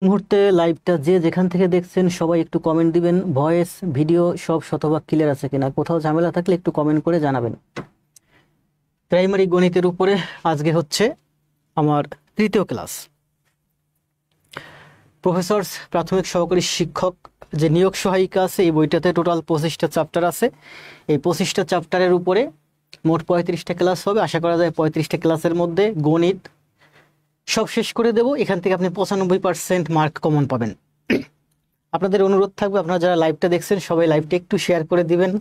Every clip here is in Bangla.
মুহূর্তে লাইভটা যে যেখান থেকে দেখছেন সবাই একটু কমেন্ট দিবেন। ভয়েস ভিডিও সব শতভাগ ক্লিয়ার আছে কিনা, কোথাও ঝামেলা থাকলে একটু কমেন্ট করে জানাবেন। প্রাইমারি গণিতের উপরে আজকে হচ্ছে আমার তৃতীয় ক্লাস। প্রফেসর প্রাথমিক সহকারী শিক্ষক যে নিয়োগ সহায়িকা আছে, এই বইটাতে টোটাল 25টা চ্যাপ্টার আছে। এই 25টা চ্যাপ্টারের উপরে মোট 35টা ক্লাস হবে। আশা করা যায় 35টা ক্লাসের মধ্যে গণিত সব শেষ করে দেব। এখান থেকে আপনি 95% মার্ক কমন পাবেন। আপনাদের অনুরোধ থাকবে, আপনারা যারা লাইভটা দেখছেন সবাই লাইভটা একটু শেয়ার করে দিবেন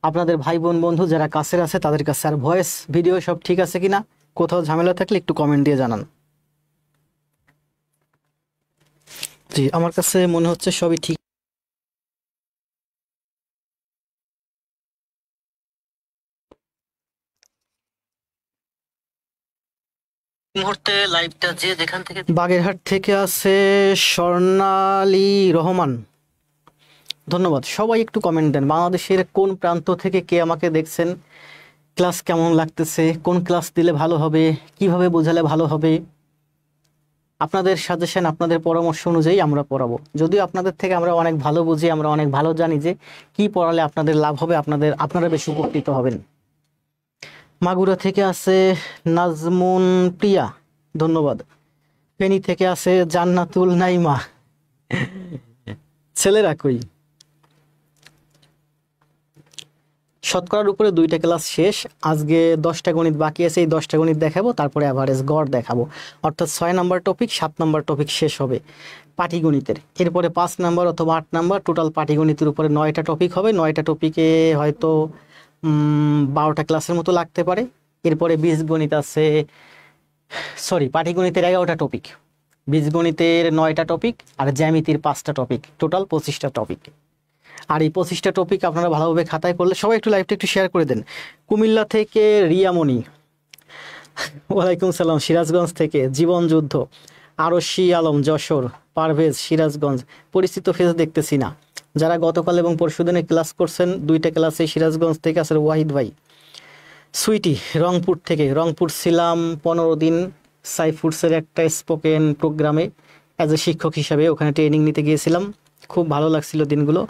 আপনাদের ভাই বোন বন্ধু যারা কাছের আছে তাদের কাছে। আর ভয়েস ভিডিও সব ঠিক আছে কিনা, কোথাও ঝামেলা থাকলে একটু কমেন্ট দিয়ে জানান। জি, আমার কাছে মনে হচ্ছে সবই ঠিক। মুহূর্তে লাইভটা যে যেখান থেকে বাগেরহাট থেকে আছে স্বর্ণালী রহমান, ধন্যবাদ। সবাই একটু কমেন্ট দেন, বাংলাদেশের কোন প্রান্ত থেকে কে আমাকে দেখছেন, ক্লাস কেমন লাগতেছে, কোন ক্লাস দিলে ভালো হবে, কিভাবে বোঝালে ভালো হবে। আপনাদের সাজেশন আপনাদের পরামর্শ অনুযায়ী আমরা পড়াবো। যদিও আপনাদের থেকে আমরা অনেক ভালো বুঝি, আমরা অনেক ভালো জানি যে কি পড়ালে আপনাদের লাভ হবে, আপনারা বেশি উপকৃত হবেন। মাগুরা থেকে আছে নাজমুন প্রিয়া, ধন্যবাদ। ফেনী থেকে আছে জান্নাতুল নাইমা, ছেলেরা কই? শতকরার উপরে 2টা ক্লাস শেষ, আজকে 10টা গণিত বাকি আছে। এই 10টা গণিত দেখাবো, তারপরে অ্যাভারেজ গড় দেখাবো। অর্থাৎ 6 নাম্বার টপিক 7 নাম্বার টপিক শেষ হবে পাটিগণিতের। এরপরে 5 নাম্বার অথবা 8 নাম্বার টোটাল পাটিগণিতের উপরে 9টা টপিক হবে। 9টা টপিকে হয়তো 12টা ক্লাসের মতো লাগতে পারে। এরপরে বীজগণিত আছে, সরি পাটিগণিতের 11টা টপিক, বীজগণিতের 9টা টপিক আর জ্যামিতির 5টা টপিক, টোটাল 25টা টপিক। আর এই 25টা টপিক আপনারা ভালোভাবে খাতায় করলে, সবাই একটু লাইভটা একটু শেয়ার করে দেন। কুমিল্লা থেকে রিয়ামণি, ওয়ালাইকুম সালাম। সিরাজগঞ্জ থেকে জীবন যুদ্ধ, আরশি আলম যশোর, পারভেজ সিরাজগঞ্জ, পরিচিত ফেস দেখতেছি না। যারা গতকাল এবং পরশুদিনে ক্লাস করছেন 2টা ক্লাসে সিরাজগঞ্জ থেকে আছে ওয়াহিদ ভাই। সুইটি রংপুর থেকে, রংপুর ছিলাম 15 দিন সাইফুডসের একটা স্পোকেন প্রোগ্রামে অ্যাজ এ শিক্ষক হিসাবে, ওখানে ট্রেনিং নিতে গিয়েছিলাম, খুব ভালো লাগছিল দিনগুলো।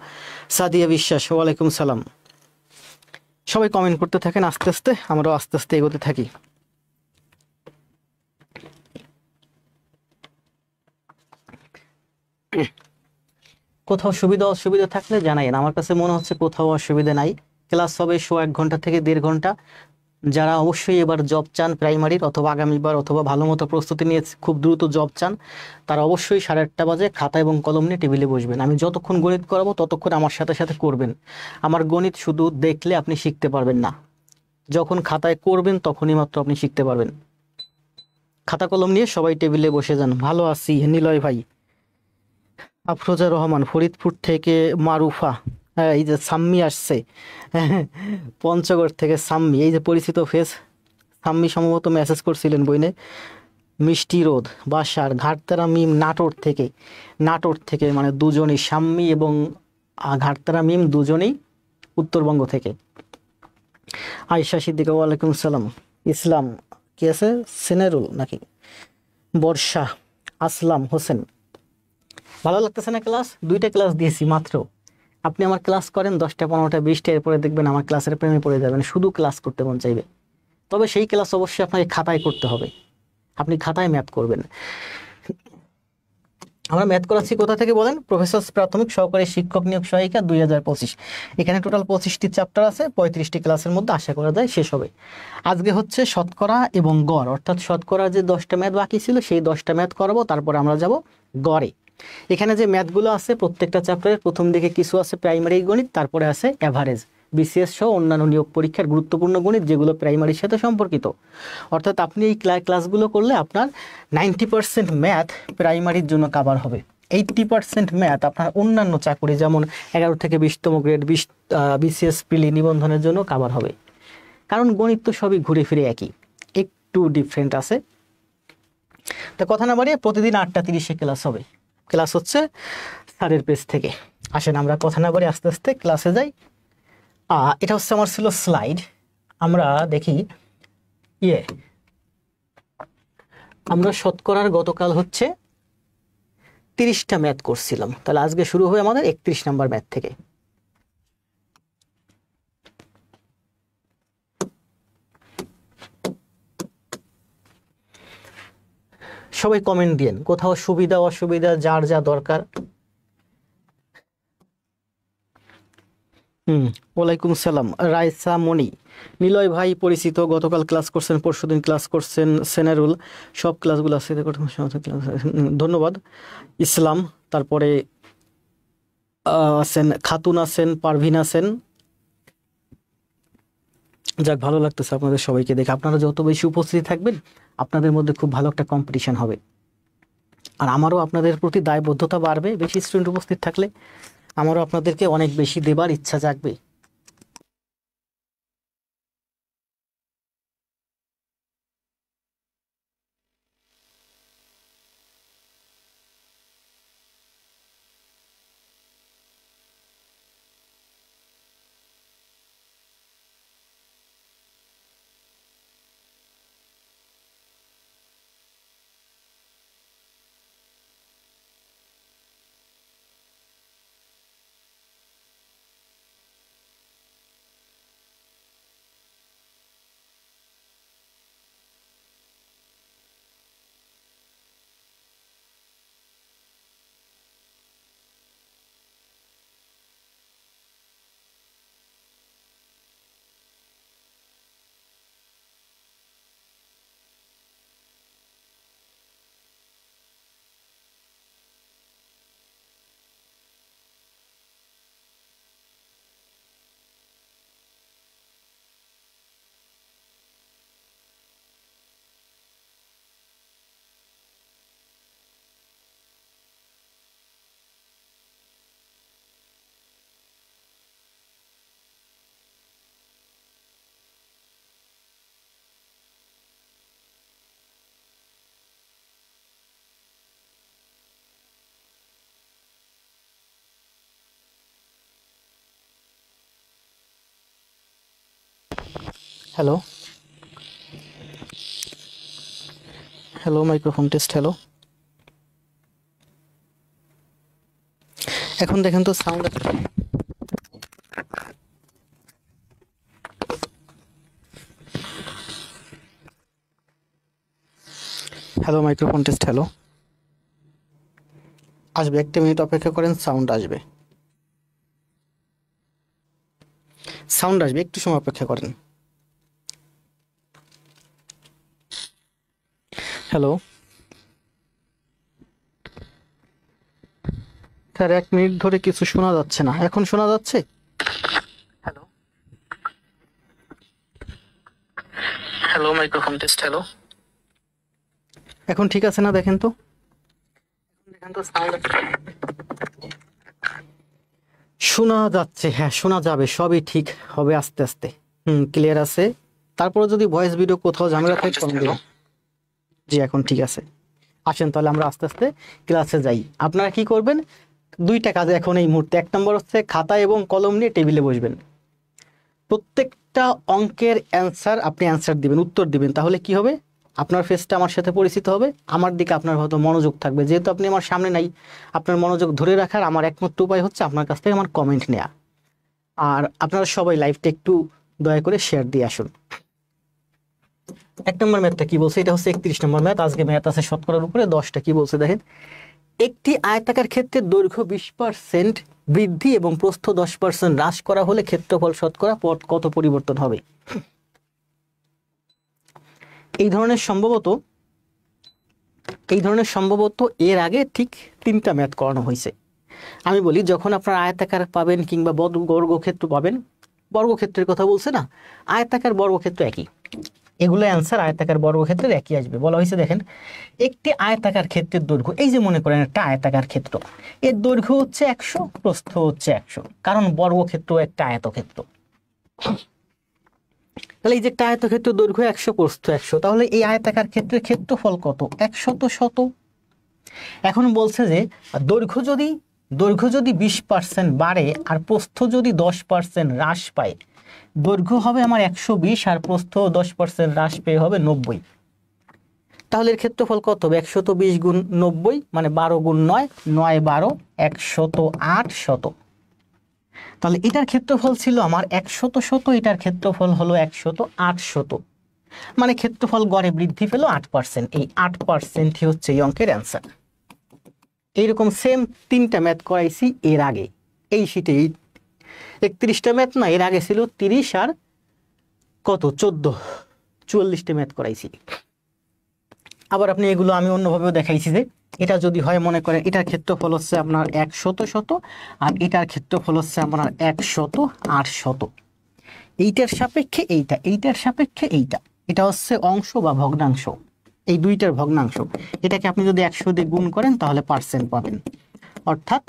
সাদিয়া বিশ্বাস, ওয়ালাইকুম সালাম। সবাই কমেন্ট করতে থাকেন, আস্তে আস্তে আমরাও আস্তে আস্তে এগোতে থাকি। কোথাও সুবিধা অসুবিধা থাকলে জানাইন, আমার কাছে মনে হচ্ছে কোথাও অসুবিধা নাই। ক্লাস হবে 1 ঘন্টা থেকে 1.5 ঘন্টা। যারা অবশ্যই এবার জব চান প্রাইমারির, অথবা আগামীবার অথবা ভালো মতো প্রস্তুতি নিয়ে খুব দ্রুত জব চান, তারা অবশ্যই 8:30 বাজে খাতা এবং কলম নিয়ে টেবিলে বসবেন। আমি যতক্ষণ গণিত করাবো ততক্ষণ আমার সাথে সাথে করবেন। আমার গণিত শুধু দেখলে আপনি শিখতে পারবেন না, যখন খাতায় করবেন তখনই মাত্র আপনি শিখতে পারবেন। খাতা কলম নিয়ে সবাই টেবিলে বসে যান। ভালো আছি নিলয় ভাই। আফরোজা রহমান ফরিদপুর থেকে, মারুফা, হ্যাঁ এই যে সাম্মি আসছে পঞ্চগড় থেকে সাম্মি, এই যে পরিচিত ফেস। সাম্মি সম্ভবত মেসেজ করছিলেন বইনে। মিষ্টি রোদ বাসার ঘাটতারা মিম নাটোর থেকে মানে দুজনই, সাম্মি এবং ঘাটতারা মিম দুজনেই উত্তরবঙ্গ থেকে। আয়েশা সিদ্দিকা, ওয়ালাইকুম সালাম। ইসলাম কি আছে, সেনেরুল নাকি, বর্ষা, আসলাম হোসেন। ভালো লাগতেছে না ক্লাস? 2টা ক্লাস দিয়েছি মাত্র। আপনি আমার ক্লাস করেন 10টা 15টা 20টা, এরপরে দেখবেন আমার ক্লাসের প্রেমে পড়ে যাবেন, শুধু ক্লাস করতে মন চাইবে। তবে সেই ক্লাস অবশ্যই আপনাকে খাতায় করতে হবে, আপনি খাতায় ম্যাথ করবেন। আমরা ম্যাথ করাচ্ছি কোথা থেকে বলেন? প্রফেসর প্রাথমিক সহকারী শিক্ষক নিয়োগ সহায়িকা 2025। এখানে টোটাল 25টি চ্যাপ্টার আছে, 35টি ক্লাসের মধ্যে আশা করা যায় শেষ হবে। আজকে হচ্ছে শতকরা এবং গড়, অর্থাৎ শতকরার যে 10টা ম্যাথ বাকি ছিল সেই 10টা ম্যাথ করাবো, তারপর আমরা যাব গড়ে। এখানে যে ম্যাথগুলো আছে প্রত্যেকটা চ্যাপ্টারের প্রথম দিকে কিছু আছে প্রাইমারি গণিত, তারপরে আছে অ্যাভারেজ, বিসিএস সহ অন্যান্য নিয়োগ পরীক্ষার গুরুত্বপূর্ণ গণিত যেগুলো প্রাইমারির সাথে সম্পর্কিত। অর্থাৎ আপনি এই ক্লাসগুলো করলে আপনার 90% ম্যাথ প্রাইমারির জন্য কাভার হবে, 80% ম্যাথ আপনার অন্যান্য চাকরি যেমন 11 থেকে 20তম গ্রেড, বিসিএস প্রিলি নিবন্ধনের জন্য কাভার হবে। কারণ গণিত তো সবই ঘুরে ফিরে একই, একটু ডিফারেন্ট আছে। তা কথা না বাড়িয়ে প্রতিদিন 8:30-এ ক্লাস হবে। ক্লাস হচ্ছে স্যারের পেজ থেকে। আসেন আমরা কথা না বাড়িয়ে আস্তে আস্তে ক্লাসে যাই। এটা হচ্ছে আমার ছিল স্লাইড। আমরা দেখি আমরা শতকরার গতকাল হচ্ছে 31টা ম্যাথ করছিলাম, তাহলে আজকে শুরু হবে আমাদের 31 নাম্বার ম্যাথ থেকে। সবাই কমেন্ট দিয়েন কোথাও সুবিধা অসুবিধা যার যা দরকার। ওয়ালাইকুম সালাম রাইসা মনি। নিলয় ভাই পরিচিত, গতকাল ক্লাস করছেন, পরশুদিন ক্লাস করছেন, সেনারুল সব ক্লাসগুলো আছে, ধন্যবাদ। ইসলাম, তারপরে আছেন খাতুন, আছেন পারভিন, আছেন। যাক, ভালো লাগতেছে আপনাদের সবাইকে দেখে। আপনারা যত বেশি উপস্থিত থাকবেন আপনাদের মধ্যে খুব ভালো একটা কম্পিটিশন হবে, আর আমারও আপনাদের প্রতি দায়বদ্ধতা বাড়বে। বেশি স্টুডেন্ট উপস্থিত থাকলে আমারও আপনাদেরকে অনেক বেশি দেবার ইচ্ছা জাগবে। Hello hello, microphone test. Hello, এখন দেখেন তো sound. Hello, microphone test. Hello, আসবে, একটা মিনিট অপেক্ষা করেন, সাউন্ড আসবে, সাউন্ড আসবে, একটু সময় অপেক্ষা করেন। হ্যালো স্যার, 1 মিনিট ধরে কিছু শোনা যাচ্ছে না, এখন শোনা যাচ্ছে? Hello hello, microphone test. Hello, এখন ঠিক আছে না? দেখেন তো, সাউন্ড শোনা যাচ্ছে? হ্যাঁ, শোনা যাবে, সবই ঠিক হবে আস্তে আস্তে। ক্লিয়ার আছে। তারপরে যদি ভয়েস ভিডিও কোথাও ঝামেলা থাকে কমেন্ট দিন। জি, এখন ঠিক আছে। আসেন তাহলে আমরা আস্তে আস্তে ক্লাসে যাই। আপনারা কি করবেন? 2টা কাজ এখন এই মুহূর্তে। 1 নম্বর হচ্ছে খাতা এবং কলম নিয়ে টেবিলে বসবেন। প্রত্যেকটা অঙ্কের অ্যান্সার আপনি অ্যান্সার দিবেন, উত্তর দিবেন। তাহলে কি হবে? আপনার ফেসটা আমার সাথে পরিচিত হবে, আমার দিকে আপনার হয়তো মনোযোগ থাকবে। যেহেতু আপনি আমার সামনে নাই, আপনার মনোযোগ ধরে রাখার আমার একমাত্র উপায় হচ্ছে আপনার কাছ থেকে আমার কমেন্ট নেওয়া। আর আপনারা সবাই লাইভটা একটু দয়া করে শেয়ার দিয়ে আসুন। 1 নম্বর ম্যাথটা কি বলছে? এটা হচ্ছে 31 নম্বর ম্যাথ। আজকে ম্যাথ আছে শতকরার উপরে 10টা। কি বলছে দেখেন, একটি আয়তাকার ক্ষেত্রের দৈর্ঘ্য 20% বৃদ্ধি এবং প্রস্থ 10% হ্রাস করা হলে ক্ষেত্রফল শতকরা কত পরিবর্তন হবে? এই ধরনের সম্ভবত এর আগে ঠিক 3টা ম্যাথ করানো হয়েছে। আমি বলি, যখন আপনার আয়তাকার পাবেন কিংবা বর্গক্ষেত্র পাবেন, বর্গক্ষেত্রের কথা বলছে না, আয়তাকার বর্গক্ষেত্র একই, এগুলো অ্যান্সার আয়তাকার বর্গক্ষেত্রের একই আসবে। বলা হয়েছে দেখেন, একটি আয়তাকার ক্ষেত্রের দৈর্ঘ্য, এই যে মনে করেন একটা আয়তাকার ক্ষেত্র, এর দৈর্ঘ্য হচ্ছে 100, প্রস্থ হচ্ছে 100, কারণ বর্গক্ষেত্র একটা আয়তক্ষেত্র। তাহলে এই যে একটা আয়তক্ষেত্র দৈর্ঘ্য 100, প্রস্থ 100, তাহলে এই আয়তাকার ক্ষেত্রের ক্ষেত্রফল কত? 100 এখন বলছে যে দৈর্ঘ্য যদি 20% বাড়ে আর প্রস্থ যদি 10% হ্রাস পায়, দৈর্ঘ্য হবে আমার 120 আর প্রস্থ 10% হ্রাস পেয়ে হবে 90। তাহলে এর ক্ষেত্রফল কত হবে? 120 গুণ 90 মানে 12 গুণ 9, 9 12 108 শত। তাহলে এটার ক্ষেত্রফল ছিল আমার 100 শত, এটার ক্ষেত্রফল হলো 108 শত, মানে ক্ষেত্রফল গড়ে বৃদ্ধি পেল 8%। এই 8%ই হচ্ছে এই অঙ্কের অ্যান্সার। এইরকম সেম 3টা ম্যাথ করাইছি এর আগে এই শীটে, 31টা ম্যাথ না, এর আগে ছিল 30 আর কত 14, 44টা ম্যাথ করাইছি। আবার আপনি এগুলো আমি অন্যভাবেও দেখাইছি যে এটা যদি হয়, মনে করেন এটার ক্ষেত্রফল হচ্ছে আপনার 100 শত আর এটার ক্ষেত্রফল হচ্ছে আপনার 108 শত। এইটার সাপেক্ষে এইটা, এইটার সাপেক্ষে এইটা, এটা হচ্ছে অংশ বা ভগ্নাংশ, এই দুইটার ভগ্নাংশ। এটাকে আপনি যদি 100 দিয়ে গুণ করেন তাহলে পার্সেন্ট পাবেন। অর্থাৎ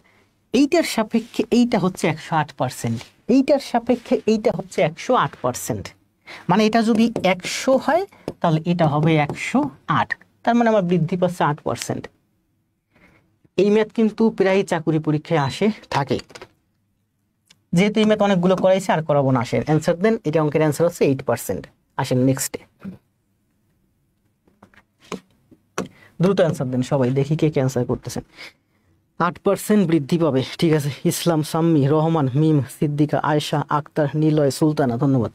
এইটার সাপেক্ষে এইটা হচ্ছে 108%, এইটার সাপেক্ষে এইটা হচ্ছে 108%। মানে এটা যদি 100 হয় তাহলে এটা হবে 108, তার মানে আমার বৃদ্ধি পাচ্ছে 8%। এই ম্যাথ কিন্তু প্রায় চাকরি পরীক্ষায় আসে থাকে। যেহেতু এই ম্যাথ অনেকগুলো করাইছে আর করাবো না, আসেন অ্যান্সার দেন। এটা অঙ্কের অ্যান্সার হচ্ছে 8%। আসেন নেক্সটে, দ্রুত অ্যান্সার দেন সবাই, দেখি কে অ্যান্সার করতেছেন। 8% বৃদ্ধি পাবে, ঠিক আছে। ইসলাম, সাম্মি, রহমান, মিম, সিদ্দিকা, আয়েশা, আক্তার, নিলয়, সুলতানা, ধন্যবাদ।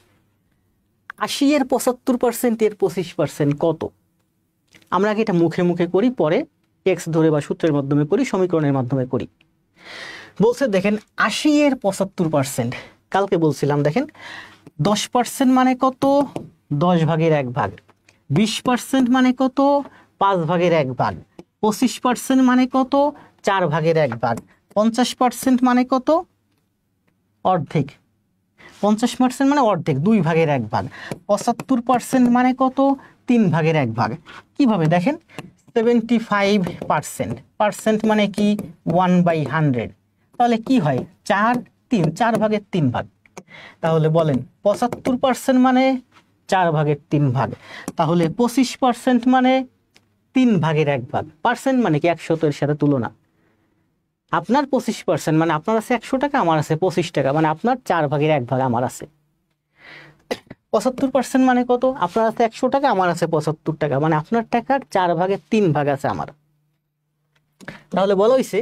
80 এর 75% এর 25% কত? আমরা আগে এটা মুখে মুখে করি, পরে এক্স ধরে বা সূত্রের মাধ্যমে করি, সমীকরণের মাধ্যমে করি। বলছে দেখেন 80 এর 75%, কালকে বলছিলাম দেখেন 10% মানে কত? 10 ভাগের 1 ভাগ। 20% মানে কত? 5 ভাগের 1 ভাগ। 25% মানে কত? 4 ভাগের 1 ভাগ। 50% মানে কত? অর্ধেক। 50% মানে অর্ধেক, 2 ভাগের 1 ভাগ। 75% মানে কত? 3 ভাগের 1 ভাগ। কিভাবে দেখেন, 75% পার্সেন্ট মানে কি? 1/100। তাহলে কি হয়? 4 3, 4 ভাগের 3 ভাগ। তাহলে বলেন 75% মানে 4 ভাগের 3 ভাগ। তাহলে 25% মানে 3 ভাগের 1 ভাগ। পার্সেন্ট মানে কি? 100 এর সাথে তুলনা। আপনার 25% মানে আপনার আছে 100 টাকা, আমার আছে 25 টাকা, মানে আপনার 4 ভাগের 1 ভাগ আমার আছে। 75% মানে কত? আপনার আছে 100 টাকা, আমার আছে 75 টাকা, মানে আপনার টাকার 4 ভাগের 3 ভাগ আছে আমার। তাহলে বলা হইছে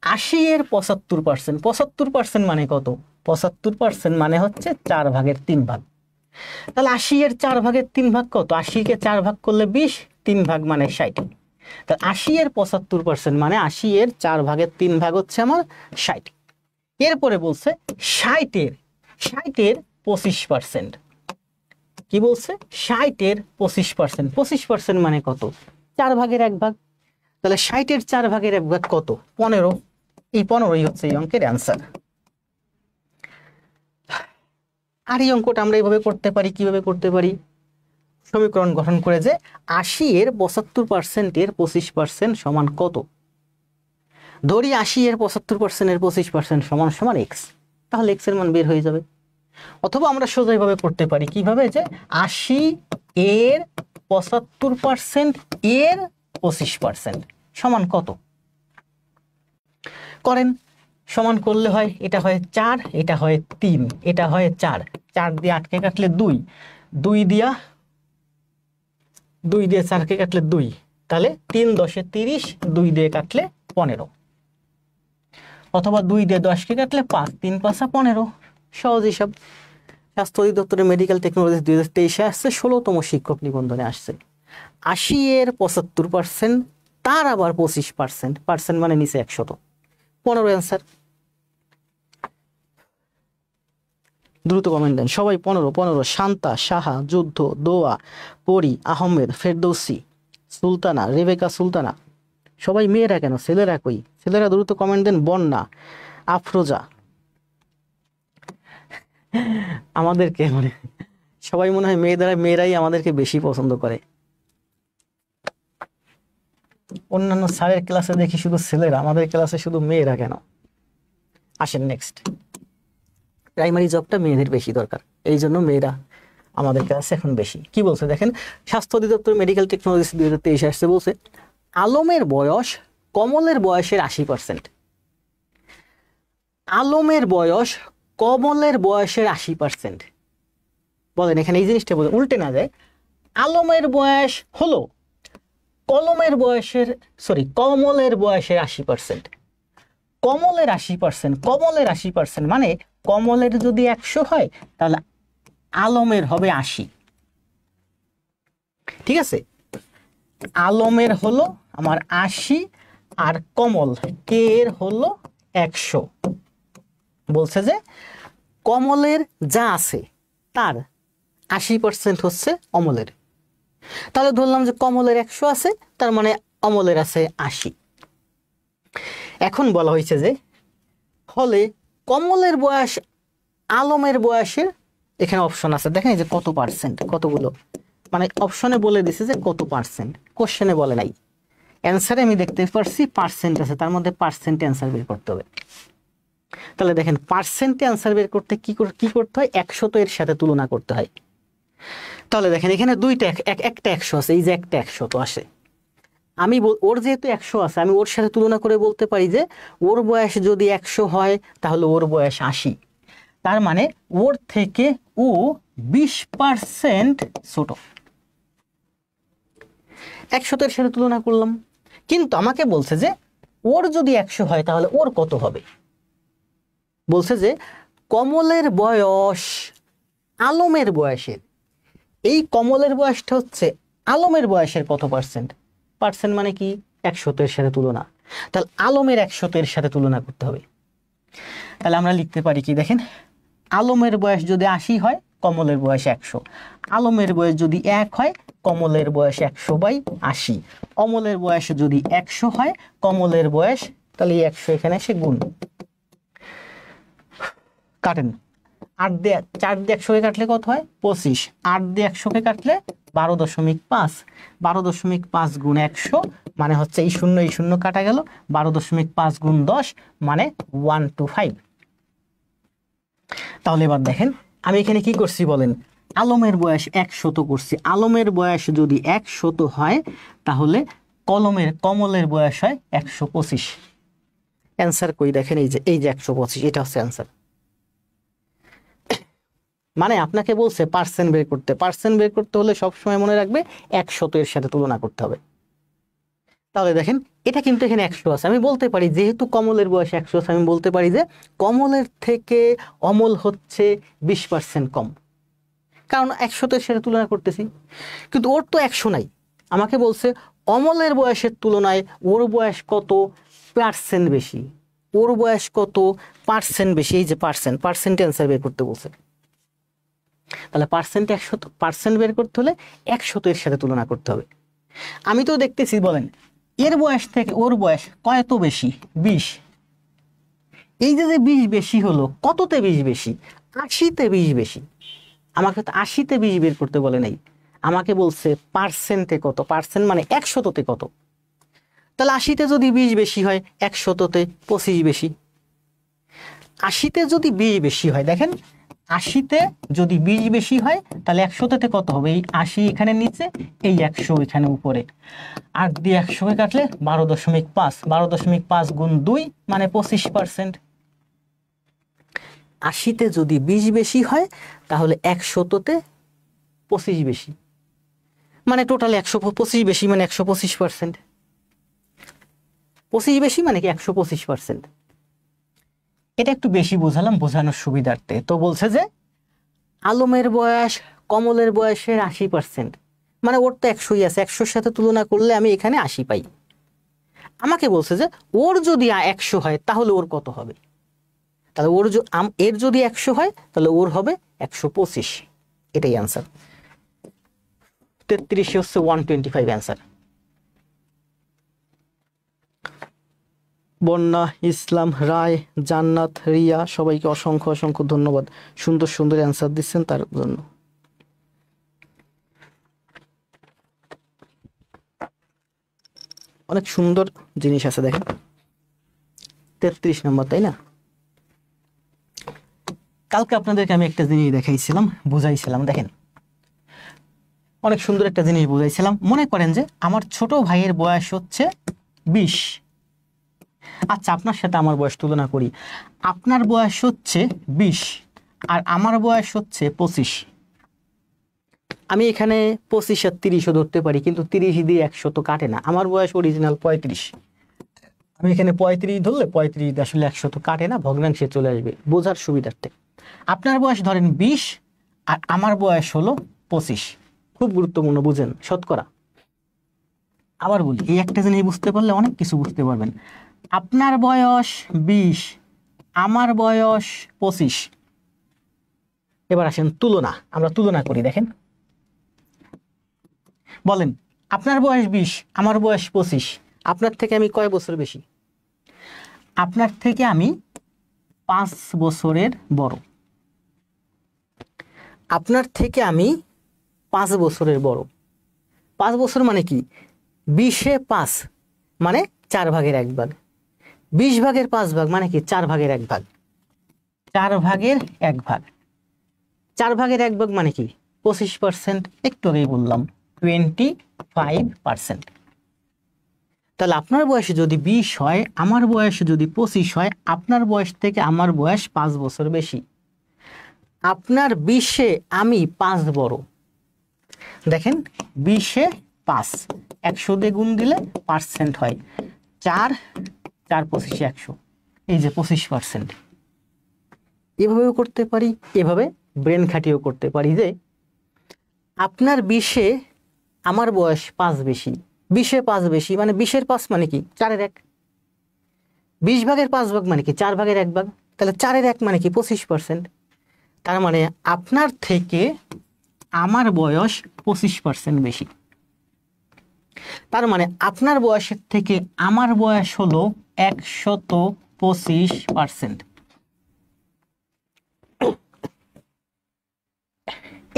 80 এর 75%, 75% মানে কত? 75% মানে হচ্ছে 4 ভাগের 3 ভাগ। তাহলে 80 এর 4 ভাগের 3 ভাগ কত? 80 কে 4 ভাগ করলে 20, 3 ভাগ মানে 60। তাহলে 80 এর 75% মানে 80 এর 4 ভাগের 3 ভাগ হচ্ছে আমার 60। এরপরে বলছে 60 এর 25%। কি বলছে? 60 এর 25%, 25% মানে কত? 4 ভাগের 1 ভাগ। তাহলে 60 এর 4 ভাগের 1 ভাগ কত? 15। এই 15ই হচ্ছে এই অঙ্কের অ্যান্সার। আর এই অঙ্কটা আমরা এইভাবে করতে পারি। কিভাবে করতে পারি? সমীকরণ গঠন করে যে 80 এর 75% এর 25% সমান কত? ধরি 80 এর 75% এর 25% সমান সমান x, তাহলে x এর মান বের হয়ে যাবে। অথবা আমরা সোজা এইভাবে করতে পারি। কিভাবে? যে 80 এর 75% এর 25% সমান কত? করেন, সমান করলে হয়, এটা হয় 4, এটা হয় 3, এটা হয় 4, 4 দিয়ে 8কে কাটলে 2, 2 দিয়ে 4কে কাটলে 2, তাহলে 3 10 30, 2 দিয়ে কাটলে 15। অথবা 2 দিয়ে 10কে কাটলে 5, 3 5 15। সহজ হিসাব। স্বাস্থ্য অধিদপ্তরের মেডিকেল টেকনোলজি 2023-এ আসছে, 16তম শিক্ষক নিবন্ধনে আসছে। 80 এর 75%, তার আবার 25%, পার্সেন্ট মানে নিচে 100, 15 অ্যান্সার। দ্রুত কমেন্ট দেন সবাই। 15 15। শান্তা, সাহা, যুদ্ধ, দোয়া, পরি, আহমেদ, ফেরদৌসি, সুলতানা, রেবেকা সুলতানা। সবাই মেয়েরা কেন, ছেলেরা কই? ছেলেরা দ্রুত কমেন্ট দেন। বন্যা, আফরোজা। আমাদেরকে মানে সবাই মনে হয় মেয়েরাই আমাদেরকে বেশি পছন্দ করে। অন্যান্য স্যারের ক্লাসে দেখি শুধু ছেলেরা, আমাদের ক্লাসে শুধু মেয়েরা কেন? আসেন নেক্সট। প্রাইমারি জবটা মেয়েদের বেশি দরকার, এই জন্য মেয়েরা আমাদের ক্লাসে এখন বেশি। কি বলছে দেখেন, স্বাস্থ্য অধিদপ্তর মেডিকেল টেকনোলজি 2023 আসছে, বলছে আলমের বয়স কমলের বয়সের 80%। আলমের বয়স কমলের বয়সের 80%। বলেন এখানে এই জিনিসটা বলেন, উল্টে না যায়। আলমের বয়স হলো কমলের বয়সের 80%, কমলের 80%, মানে কমলের যদি 100 হয় তাহলে আলমের হবে 80। ঠিক আছে, আলমের হলো আমার 80 আর কমল কে এর হলো 100। বলছে যে কমলের যা আছে তার 80% হচ্ছে অমলের। তাহলে ধরলাম যে কমলের 100 আছে, তার মানে অমলের আছে 80। এখন বলা হয়েছে যে হলে কমলের বয়স আলমের বয়সের, এখানে অপশন আছে দেখেন এই যে কত পার্সেন্ট, কতগুলো, মানে অপশনে বলে দিছে যে কত পার্সেন্ট, কোশ্চেনে বলে নাই। অ্যান্সারে আমি দেখতে পারছি পার্সেন্ট আছে, তার মধ্যে পার্সেন্টে অ্যান্সার বের করতে হবে। তাহলে দেখেন পার্সেন্টে অ্যান্সার বের করতে কি করতে হয়, 100 তো এর সাথে তুলনা করতে হয়। তাহলে দেখেন এখানে দুইটা একটা 100 আছে, এই যে একটা 100 তো আসে, আমি ওর যেহেতু 100 আছে আমি ওর সাথে তুলনা করে বলতে পারি যে ওর বয়স যদি 100 হয় তাহলে ওর বয়স 80, তার মানে ওর থেকে ও 20% ছোট। 100 এর সাথে তুলনা করলাম, কিন্তু আমাকে বলছে যে ওর যদি 100 হয় তাহলে ওর কত হবে। বলছে যে কমলের বয়স আলমের বয়সের, এই কমলের বয়সটা হচ্ছে আলমের বয়সের কত পার্সেন্ট, পার্সেন্ট মানে কি 100 এর সাথে তুলনা, তাহলে আলমের 100 এর সাথে তুলনা করতে হবে। তাহলে আমরা লিখতে পারি কি দেখেন, আলমের বয়স যদি 80 হয় কমলের বয়স 100, আলমের বয়স যদি 1 হয় কমলের বয়স 100/80, অমলের বয়স যদি 100 হয় কমলের বয়স, তাহলে 100 এখানে এসে গুণ কাটেন, 8 দিয়ে 4 দিয়ে 100 কে কাটলে কত হয় 25, 8 দিয়ে 100 কে কাটলে 12.5, 12.5 গুণ 100 মানে হচ্ছে এই শূন্য কাটা গেল, 12.5 গুণ 10 মানে 125। তাহলে এবার দেখেন আমি এখানে কি করছি বলেন, আলমের বয়স 100 করছি, আলমের বয়স যদি 100 হয় তাহলে কমলের বয়স হয় 125। অ্যান্সার কই দেখেন, এই যে 125, এটা হচ্ছে অ্যান্সার। মানে আপনাকে বলছে পার্সেন্ট বের করতে, পার্সেন্ট বের করতে হলে সবসময় মনে রাখবে 100 এর সাথে তুলনা করতে হবে। তাহলে দেখেন এটা কিন্তু এখানে 100 আছে, আমি বলতে পারি যেহেতু কমলের বয়স 100 আছে আমি বলতে পারি যে কমলের থেকে অমল হচ্ছে 20% কম, কারণ 100 এর সাথে তুলনা করতেছি। কিন্তু ওর তো 100 নাই, আমাকে বলছে অমলের বয়সের তুলনায় ওর বয়স কত পার্সেন্ট বেশি, ওর বয়স কত পার্সেন্ট বেশি, এই যে পার্সেন্ট অ্যান্সার বের করতে বলছে। তাহলে পার্সেন্ট বের করতে হলে 100 এর সাথে তুলনা করতে হবে। আমি তো দেখতেছি বলেন এর বয়স থেকে ওর বয়স কত বেশি, 20, এই যে 20 বেশি হলো, কততে 20 বেশি, 80তে 20 বেশি। আমাকে তো 80তে 20 বের করতে বলে নাই, আমাকে বলছে পার্সেন্টে কত, পার্সেন্ট মানে 100তে কত। তাহলে 80তে যদি 20 বেশি হয় 100তে 25 বেশি, 80তে যদি 20 বেশি হয়, দেখেন 80তে যদি 20 বেশি হয় তাহলে 100তে কত হবে, এই 80 এখানে নিচে, এই 100 এখানে উপরে, 8 দিয়ে 100 কে কাটলে 12.5, 12.5 গুণ 2 মানে 25%। 80তে যদি 20 বেশি হয় তাহলে 100তে 25 বেশি, মানে টোটাল 125 বেশি মানে 125%, 25 বেশি মানে কি 125%। এটা একটু বেশি বোঝালাম বোঝানোর সুবিধার্থে। তো বলছে যে আলমের বয়স কমলের বয়সের 80%, মানে ওর তো 100ই আছে, 100-র সাথে তুলনা করলে আমি এখানে 80 পাই। আমাকে বলছে যে ওর যদি 100 হয় তাহলে ওর কত হবে, তাহলে এর যদি 100 হয় তাহলে ওর হবে 125, এটাই অ্যান্সার। 33 হচ্ছে 125 অ্যান্সার। বন্যা, ইসলাম, রায়, জান্নাত, রিয়া সবাইকে অসংখ্য অসংখ্য ধন্যবাদ, সুন্দর সুন্দর অ্যান্সার দিচ্ছেন তার জন্য। অনেক সুন্দর জিনিস আছে দেখেন, 33 নম্বর তাই না। কালকে আপনাদেরকে আমি একটা জিনিস দেখাইছিলাম, বুঝাইছিলাম, দেখেন অনেক সুন্দর একটা জিনিস বুঝাইছিলাম। মনে করেন যে আমার ছোট ভাইয়ের বয়স হচ্ছে 20, আচ্ছা আপনার সাথে আমার বয়স তুলনা করি, আপনার বয়স হচ্ছে 20 আর আমার বয়স হচ্ছে 25। আমি এখানে 25 আর 30ও ধরতে পারি, কিন্তু 30 দিয়ে 100 তো কাটে না। আমার বয়স অরিজিনাল 35, আমি এখানে 35 ধরলে 35 দিয়ে আসলে 100 তো কাটে না, ভগ্নাংশে চলে আসবে বোঝার সুবিধার্থে। আপনার বয়স ধরেন 20 আর আমার বয়স হলো 25, খুব গুরুত্বপূর্ণ, বুঝেন শতকরা। আবার বলি, এই একটা জিনিস বুঝতে পারলে অনেক কিছু বুঝতে পারবেন। আপনার বয়স 20, আমার বয়স 25। এবার আসেন তুলনা, আমরা তুলনা করি। দেখেন, বলেন আপনার বয়স 20, আমার বয়স 25, আপনার থেকে আমি কয় বছর বেশি? আপনার থেকে আমি 5 বছরের বড়। আপনার থেকে আমি 5 বছরের বড়। 5 বছর মানে কি? 20-এ 5 মানে 4 ভাগের 1 ভাগ। 20 ভাগের 5 ভাগ মানে কি? 4 ভাগের 1 ভাগ। 4 ভাগের 1 ভাগ। 4 ভাগের 1 ভাগ মানে কি? 25%। একটু আগেই বললাম 25%। তাহলে আপনার বয়স যদি 20 হয়, আমার বয়স যদি 25 হয়, আপনার বয়স থেকে আমার বয়স 5 বছর বেশি। আপনার 20-এ আমি 5 বড়। দেখেন, 20-এ 5, 100 দিয়ে গুণ দিলে পার্সেন্ট হয় 4, 4 25 100, এই যে 25%। এভাবেও করতে পারি, এভাবে ব্রেন খাটিয়েও করতে পারি যে আপনার 20-এ আমার বয়স 5 বেশি। 20-এ 5 বেশি মানে 20-এর 5 মানে কি? 4-এর 1। 20 ভাগের 5 ভাগ মানে কি? 4 ভাগের 1 ভাগ। তাহলে 4-এর 1 মানে কি? 25%। তার মানে আপনার থেকে আমার বয়স 25% বেশি। তার মানে আপনার বয়সের থেকে আমার বয়স হলো 125%।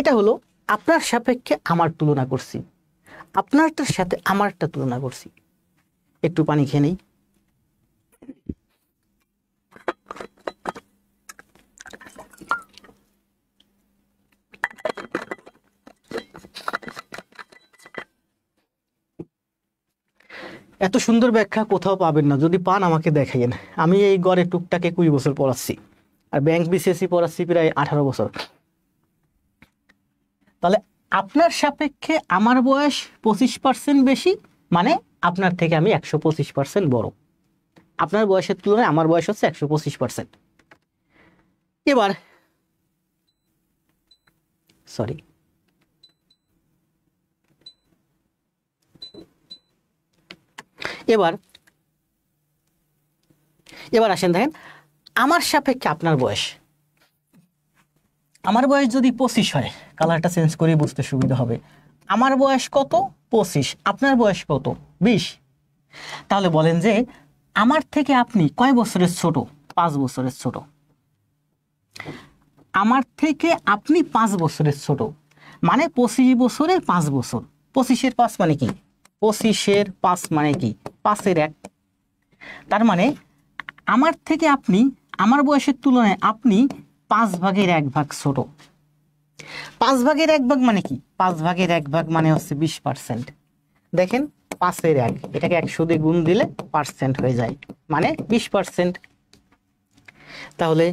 এটা হলো আপনার সাপেক্ষে আমার তুলনা করছি, আপনারটার সাথে আমারটা তুলনা করছি। একটু পানি খেয়ে নেই। এত সুন্দর ব্যাখ্যা কোথাও পাবেন না, যদি পান আমাকে দেখাইয়েন। আমি এই গড়ে টুকটাক 21 বছর পড়াচ্ছি, আর ব্যাংক বিসিএসসি পড়াচ্ছি প্রায় 18 বছর। তাহলে আপনার সাপেক্ষে আমার বয়স 25% বেশি, মানে আপনার থেকে আমি 125% বড়। আপনার বয়সের তুলনায় আমার বয়স হচ্ছে 125%। এবার সরি, এবার আসেন, দেখেন আমার সাপেক্ষে আপনার বয়স। আমার বয়স যদি 25 হয়, কালারটা চেঞ্জ করে বুঝতে সুবিধা হবে। আমার বয়স কত? 25। আপনার বয়স কত? 20। তাহলে বলেন যে আমার থেকে আপনি কয় বছরের ছোট? 5 বছরের ছোট। আমার থেকে আপনি 5 বছরের ছোট, মানে 25 বছরের 5 বছর। 25-এর 5 মানে কি? 25-এর 5 মানে কি? 5-এর 1। তার মানে আমার থেকে আপনি, আমার বয়সের তুলনায় আপনি 5 ভাগের 1 ভাগ ছোট। 5 ভাগের 1 ভাগ মানে কি? 5 ভাগের 1 ভাগ মানে হচ্ছে 20%। দেখেন 5-এর 1, এটাকে 100 দিয়ে গুণ দিলে পার্সেন্ট হয়ে যায়, মানে 20%। তাহলে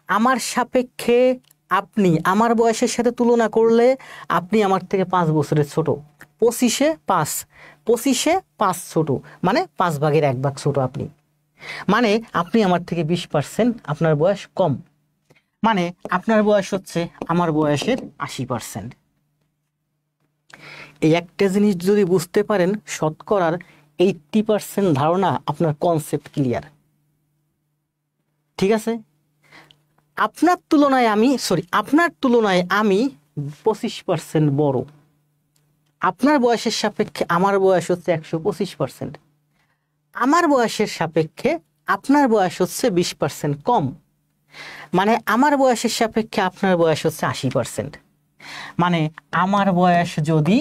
আমার সাপেক্ষে আপনি আমার বয়সের সাথে তুলনা করলে আপনি আমার থেকে 5 বছরের ছোট। 25-এ 5, 25-এ 5 ছোট, মানে 5 ভাগের 1 ভাগ ছোট আপনি, মানে আপনি আমার থেকে 20% আপনার বয়স কম, মানে আপনার বয়স হচ্ছে আমার বয়সের 80%। এই একটা জিনিস যদি বুঝতে পারেন, শতকরার 80% ধারণা আপনার কনসেপ্ট ক্লিয়ার। ঠিক আছে? আপনার তুলনায় আমি 25% বড়। আপনার বয়সের সাপেক্ষে আমার বয়স হচ্ছে 125%। আমার বয়সের সাপেক্ষে আপনার বয়স হচ্ছে 20% কম, মানে আমার বয়সের সাপেক্ষে আপনার বয়স হচ্ছে 80%। মানে আমার বয়স যদি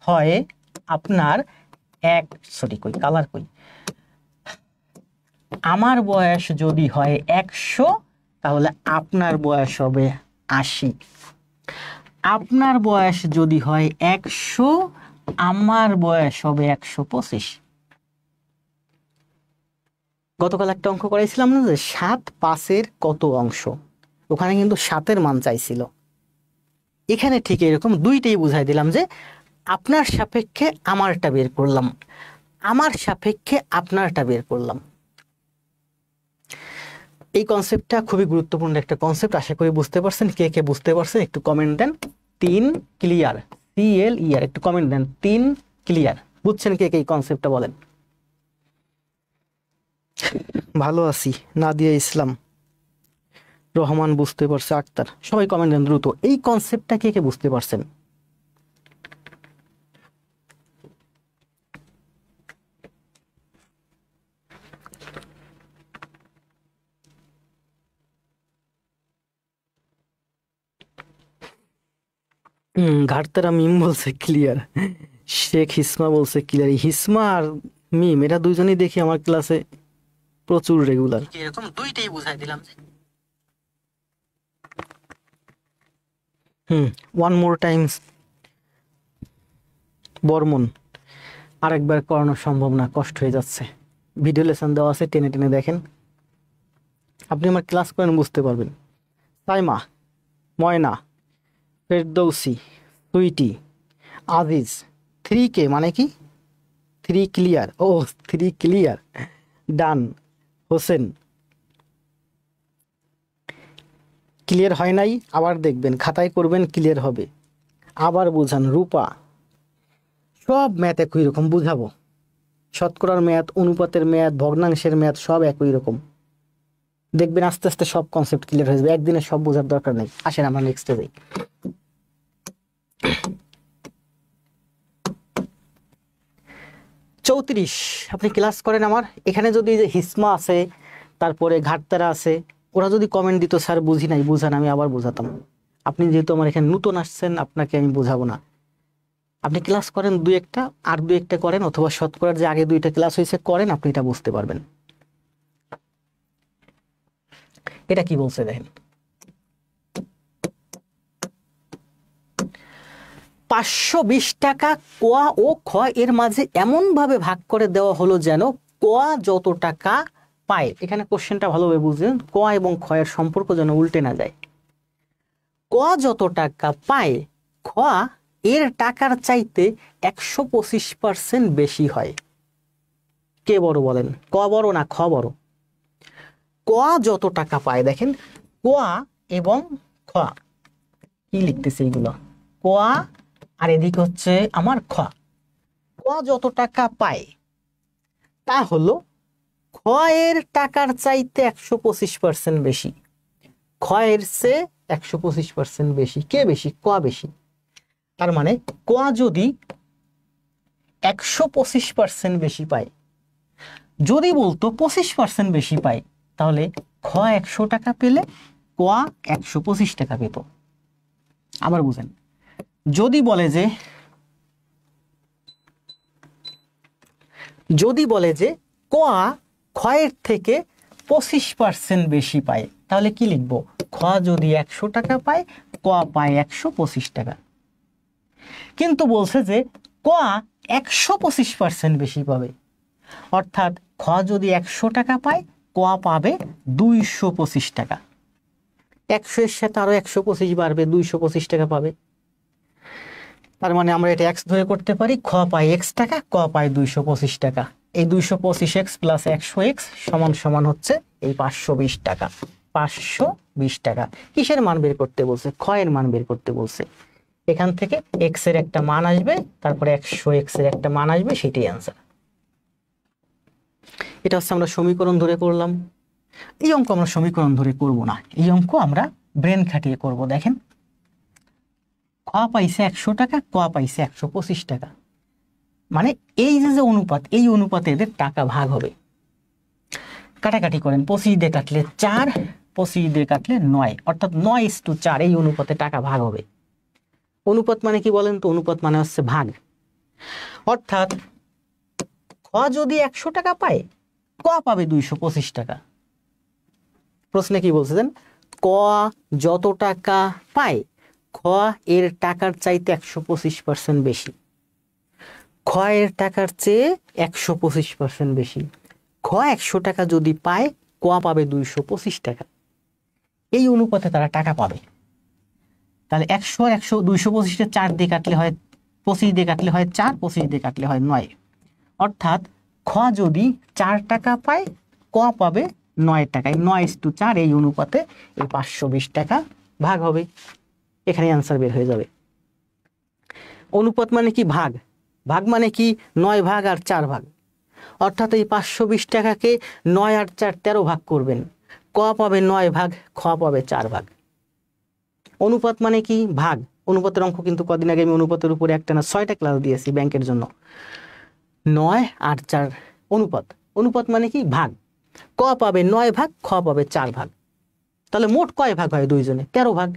হয় আপনার আমার বয়স যদি হয় 100, তাহলে আপনার বয়স হবে 80। আপনার বয়স যদি হয় 100, আমার বয়স হবে 125। গতকাল একটা অঙ্ক করাইছিলাম না, যে 7 5-এর কত অংশ, ওখানে কিন্তু 7-এর মান চাইছিল। এখানে ঠিক এরকম দুইটাই বুঝাই দিলাম যে আপনার সাপেক্ষে আমারটা বের করলাম, আমার সাপেক্ষে আপনারটা বের করলাম। এই কনসেপ্টটা খুবই গুরুত্বপূর্ণ একটা কনসেপ্ট, আশা করি বুঝতে পারছেন। কে কে বুঝতে পারছেন একটু কমেন্ট দেন। 3 ক্লিয়ার, CLER, একটু কমেন্ট দেন 3 ক্লিয়ার। বুঝছেন কে কে এই কনসেপ্টটা বলেন। ভালো আছি, নাদিয়া ইসলাম, রহমান বুঝতে পারছে, আক্তার, সবাই কমেন্ট দেন দ্রুত। এই কনসেপ্টটা কে কে বুঝতে পারছেন? ঘাটতারা মিম বলছে ক্লিয়ার, শেখ হিসমা বলছে ক্লিয়ার। হিসমা আর মিম এরা দুইজনই দেখি আমার ক্লাসে প্রচুর রেগুলার। এরকম দুইটাই বুঝাই দিলাম। ওয়ান মোর টাইমস বর্মন, আরেকবার করানো সম্ভব না, কষ্ট হয়ে যাচ্ছে। ভিডিও লেসন দেওয়া আছে, টেনে টেনে দেখেন, আপনি আমার ক্লাস করেন বুঝতে পারবেন। সাইমা, ময়না, ফেরদৌসি, সুইটি, আজিজ, 3K মানে কি? 3 ক্লিয়ার, ও 3 ক্লিয়ার, ডান। হোসেন ক্লিয়ার হয় নাই, আবার দেখবেন, খাতায় করবেন, ক্লিয়ার হবে। আবার বুঝান। রূপা, সব ম্যাথ একই রকম বুঝাবো, শতকরার ম্যাথ, অনুপাতের ম্যাথ, ভগ্নাংশের ম্যাথ, সব একই রকম। দেখবেন আস্তে আস্তে সব কনসেপ্ট ক্লিয়ার হয়ে যাবে, একদিনে সব বোঝার দরকার নেই। আসেন আমরা নেক্সটে যাই। চৌত্রিশ, আপনি ক্লাস করেন আমার এখানে। যদি যে হিসমা আছে, তারপরে ঘাটতারা আছে, ওরা যদি কমেন্ট দিত স্যার বুঝি নাই, বুঝান, আমি আবার বোঝাতাম। আপনি যেহেতু আমার এখানে নতুন আসছেন, আপনাকে আমি বোঝাবো না। আপনি ক্লাস করেন দুই একটা, আর দুই একটা করেন, অথবা শতকরার যে আগে দুইটা ক্লাস হয়েছে করেন, আপনি এটা বুঝতে পারবেন। এটা কি বলছে দেখেন, 520 টাকা কোয়া ও খ এর মাঝে এমন ভাবে ভাগ করে দেওয়া হলো যেন কোয়া যত টাকা পায়। এখানে কোশ্চেনটা ভালোভাবে বুঝলেন, কোয়া এবং খ এর সম্পর্ক যেন উল্টে না যায়। কোয়া যত টাকা পায়, খ এর টাকার চাইতে 125% বেশি হয়। কে বড় বলেন, ক বড় না খ বড়? কোয়া যত টাকা পায়, দেখেন কোয়া এবং খ কি লিখতেছে এইগুলো, কোয়া আর এদিকে হচ্ছে আমার খ। কোয়া যত টাকা পায় তা হলো খ এর টাকার চাইতে 125% বেশি। খ এর চেয়ে 125% বেশি। কে বেশি? কোয়া বেশি। তার মানে কোয়া যদি 125% বেশি পায়, যদি বলতো 25% বেশি পায়, তাহলে খ 100 টাকা পেলে কোয়া 125 টাকা পেত। আবার বুঝেন, যদি বলে যে কোয়া ক্ষয়ের থেকে 25% বেশি পায়, তাহলে কি লিখবো? খ যদি 100 টাকা পায়, কোয়া পায় 125 টাকা। কিন্তু বলছে যে কোয়া 125% বেশি পাবে, অর্থাৎ খ যদি 100 টাকা পায়, কোয়া পাবে 225 টাকা। 100 এর সাথে আরো 125 বাড়বে, 225 টাকা পাবে। তার মানে আমরা এটা এক্স ধরে করতে পারি, খ পাই x টাকা, ক পাই 225 টাকা। এই 225x প্লাস 100x সমান সমান হচ্ছে এই 520 টাকা। 520 টাকা কিসের মান বের করতে বলছে? খ এর মান বের করতে বলছে। এখান থেকে x এর একটা মান আসবে, তারপরে 100x এর একটা মান আসবে, সেটাই অ্যান্সার। এটা হচ্ছে আমরা সমীকরণ ধরে করলাম। এই অঙ্ক আমরা সমীকরণ ধরে করব না, এই অঙ্ক আমরা ব্রেন খাটিয়ে করব। দেখেন খ পাইছে 100 টাকা, ক পাইছে 125 টাকা, মানে এই যে অনুপাত, এই অনুপাতে এদের টাকা ভাগ হবে। কাটাকাটি করেন, 25 দিয়ে কাটলে 4, 25 দিয়ে কাটলে 9, অর্থাৎ 9:4 এই অনুপাতে টাকা ভাগ হবে। অনুপাত মানে কি বলেন তো? অনুপাত মানে হচ্ছে ভাগ। অর্থাৎ খ যদি 100 টাকা পায়, ক পাবে 225 টাকা। প্রশ্নে কি বলছেন? ক যত টাকা পায়, খ এর টাকার চাইতে 125% বেশি। খ এর টাকার চেয়ে 125% বেশি। খ 100 টাকা যদি পায়, ক পাবে 225 টাকা। এই অনুপাতে তারা টাকা পাবে। তাহলে 100 100 225 4 দিয়ে কাটলে হয় 25 দিয়ে কাটলে হয় 4, 25 দিয়ে কাটলে হয় 9। অর্থাৎ খ যদি 4 টাকা পায়, ক পাবে 9 টাকায়। 9:4 এই অনুপাতে এই 520 টাকা ভাগ হবে। এখানে অ্যান্সার বের হয়ে যাবে। অনুপাত মানে কি? ভাগ। ভাগ মানে কি? 9 ভাগ আর 4 ভাগ। অর্থাৎ এই 520 টাকাকে 9 আর 4 13 ভাগ করবেন, ক পাবে 9 ভাগ, খ পাবে 4 ভাগ। অনুপাত মানে কি? ভাগ। অনুপাতের অঙ্ক কিন্তু কদিন আগে আমি অনুপাতের উপরে একটা না 6টা ক্লাস দিয়েছি ব্যাংকের জন্য। 9 আর 4 অনুপাত। অনুপাত মানে কি? ভাগ। ক পাবে 9 ভাগ, খ পাবে 4 ভাগ। তাহলে মোট কয় ভাগ হয় দুইজনে? 13 ভাগ।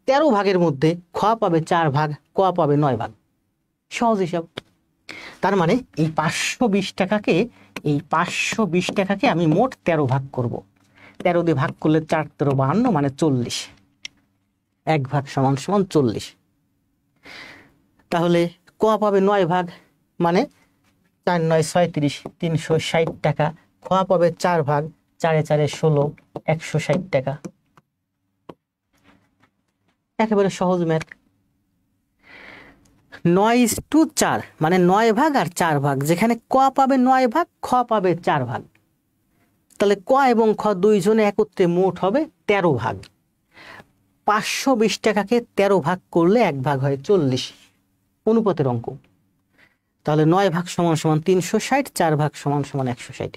13 ভাগের মধ্যে খ পাবে 4 ভাগ, ক পাবে 9 ভাগ। সহজ হিসাব। তার মানে এই 520 টাকাকে আমি মোট 13 ভাগ করব। 13 দিয়ে ভাগ করলে 4 13 52 মানে 40। 1 ভাগ সমান সমান 40। তাহলে ক পাবে 9 ভাগ, মানে 4 9 36, 360 টাকা। খ পাবে 4 ভাগ, 4 4 16, 160 টাকা। একেবারে সহজ ম্যাথ। 9:4 মানে 9 ভাগ আর 4 ভাগ, যেখানে ক পাবে 9 ভাগ, খ পাবে 4 ভাগ। তাহলে ক এবং খ দুইজনে একত্রে মোট হবে 13 ভাগ। 520 টাকাকে 13 ভাগ করলে 1 ভাগ হয় 40। অনুপাতের অঙ্ক। তাহলে 9 ভাগ সমান সমান 360, 4 ভাগ সমান সমান 160।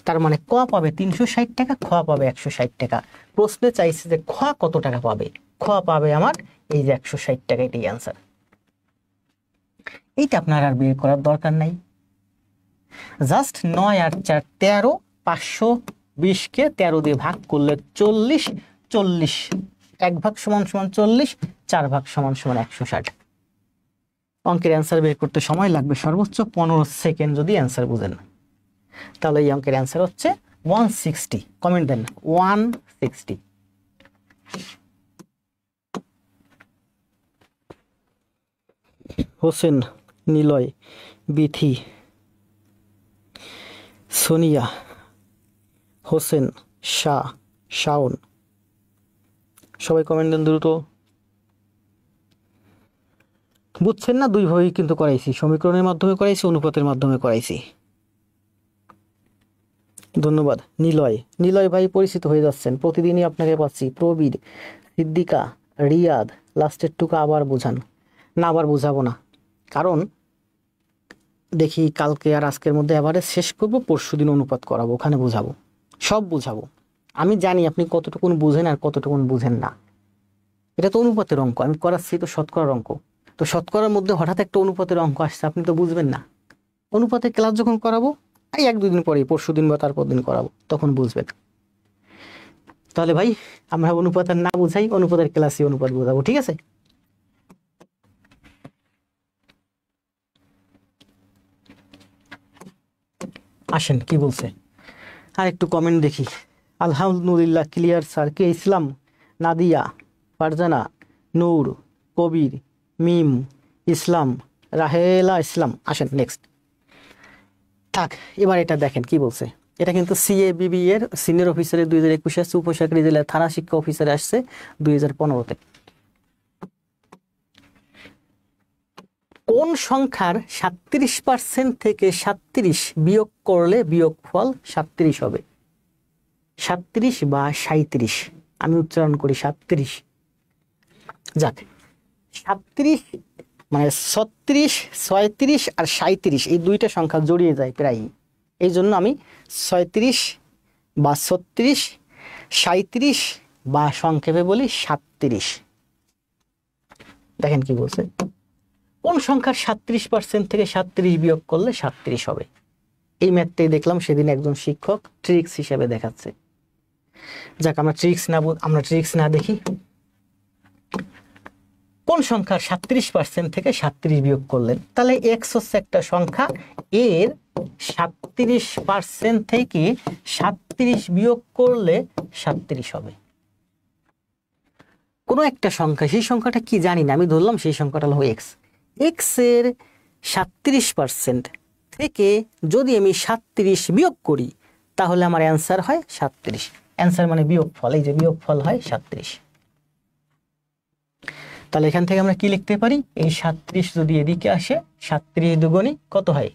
তার মানে ক পাবে 360 টাকা, খ পাবে 160 টাকা। প্রশ্নে চাইছে যে খ কত টাকা পাবে? খ পাবে আমার এই যে 160 টাকা। এটাই অ্যান্সার। এইটা আপনার আর বের করার দরকার নাই। জাস্ট 9 আর 4 13, 520কে 13 দিয়ে ভাগ করলে 40, 40 1 ভাগ সমান সমান 40, 4 ভাগ সমান সমান 160। অঙ্কের অ্যান্সার বের করতে সময় লাগবে সর্বোচ্চ 15 সেকেন্ড যদি অ্যান্সার বুঝেন। তাহলে এই অঙ্কের অ্যান্সার হচ্ছে 160। কমেন্ট দেন 160। হোসেন, নিলয়, বিথি, সোনিয়া, হোসেন, শাহ, শাওন, সবাই কমেন্ট দেন দ্রুত। বুঝছেন না? দুইভাবেই কিন্তু করাইছি, সমীকরণের মাধ্যমে করাইছি, অনুপাতের মাধ্যমে করাইছি। ধন্যবাদ। নিলয়, নিলয় ভাই পরিচিত হয়ে যাচ্ছেন, প্রতিদিনই আপনাকে পাচ্ছি। প্রবীর, সিদ্দিকা, রিয়াদ, লাস্টের টুকু আবার বোঝান। না, আবার বোঝাবো না, কারণ দেখি কালকে আর আজকের মধ্যে এভারেজ শেষ করবো, পরশুদিন অনুপাত করাবো, ওখানে বোঝাবো, সব বোঝাবো। আমি জানি আপনি কতটুকুন বুঝেন আর কতটুকুন বুঝেন না। এটা তো অনুপাতের অঙ্ক, আমি করাচ্ছি তো শতকরার অঙ্ক। তো শতকরার মধ্যে হঠাৎ একটা অনুপাতের অঙ্ক আসছে, আপনি তো বুঝবেন না। অনুপাতের ক্লাস যখন করাবো, এই 1-2 দিন পরেই, পরশুদিন বা তারপর দিন করাবো, তখন বুঝবেন। তাহলে ভাই আমরা অনুপাত আর না বুঝাই, অনুপাতের ক্লাসে অনুপাত বোঝাবো, ঠিক আছে? আসেন কি বলছে আর একটু কমেন্ট দেখি। আলহামদুলিল্লাহ ক্লিয়ার স্যার। কে? ইসলাম, নাদিয়া, ফারজানা, নূর, কবির, মিম, ইসলাম, রাহেলা ইসলাম। আসেন নেক্সট। থাক, এবার এটা দেখেন কি বলছে। এটা কিন্তু সিএবিবি এর সিনিয়র অফিসারের 2021 আসছে, উপসাগরী জেলার থানা শিক্ষা অফিসারে আসছে 2015-তে। কোন সংখ্যার 37% থেকে 37 বিয়োগ করলে বিয়োগফল 37 হবে? 37 বা 37, আমি উচ্চারণ করি 37। যাক, 37 মানে 36, 36 আর 37 এই দুইটা সংখ্যা জড়িয়ে যায় প্রায়। এই জন্য আমি 36 বা 36, 37 বা সংক্ষেপে বলি 37। দেখেন কি বলছে। কোন সংখ্যার 37% থেকে 37 বিয়োগ করলে 37 হবে? এই ম্যাথটাই দেখলাম সেদিন একজন শিক্ষক ট্রিক্স হিসেবে দেখাচ্ছে। যাক, আমরা ট্রিক্স না দেখি। কোন সংখ্যার 37% থেকে 37 বিয়োগ করলেন? তাহলে এক্স হচ্ছে একটা সংখ্যা, এর 37% থেকে 37 বিয়োগ করলে 37 হবে। কোনো একটা সংখ্যা, সেই সংখ্যাটা কি জানি না, আমি ধরলাম সেই সংখ্যাটা হলো এক্স। এক্স এর 37% থেকে যদি আমি 37 বিয়োগ করি, তাহলে আমার অ্যান্সার হয় 37। অ্যান্সার মানে বিয়োগফল, এই যে বিয়োগফল হয় 37। তাহলে এখান থেকে আমরা কি লিখতে পারি, এই 37 যদি এদিকে আসে 37 দুগুণী কত হয়,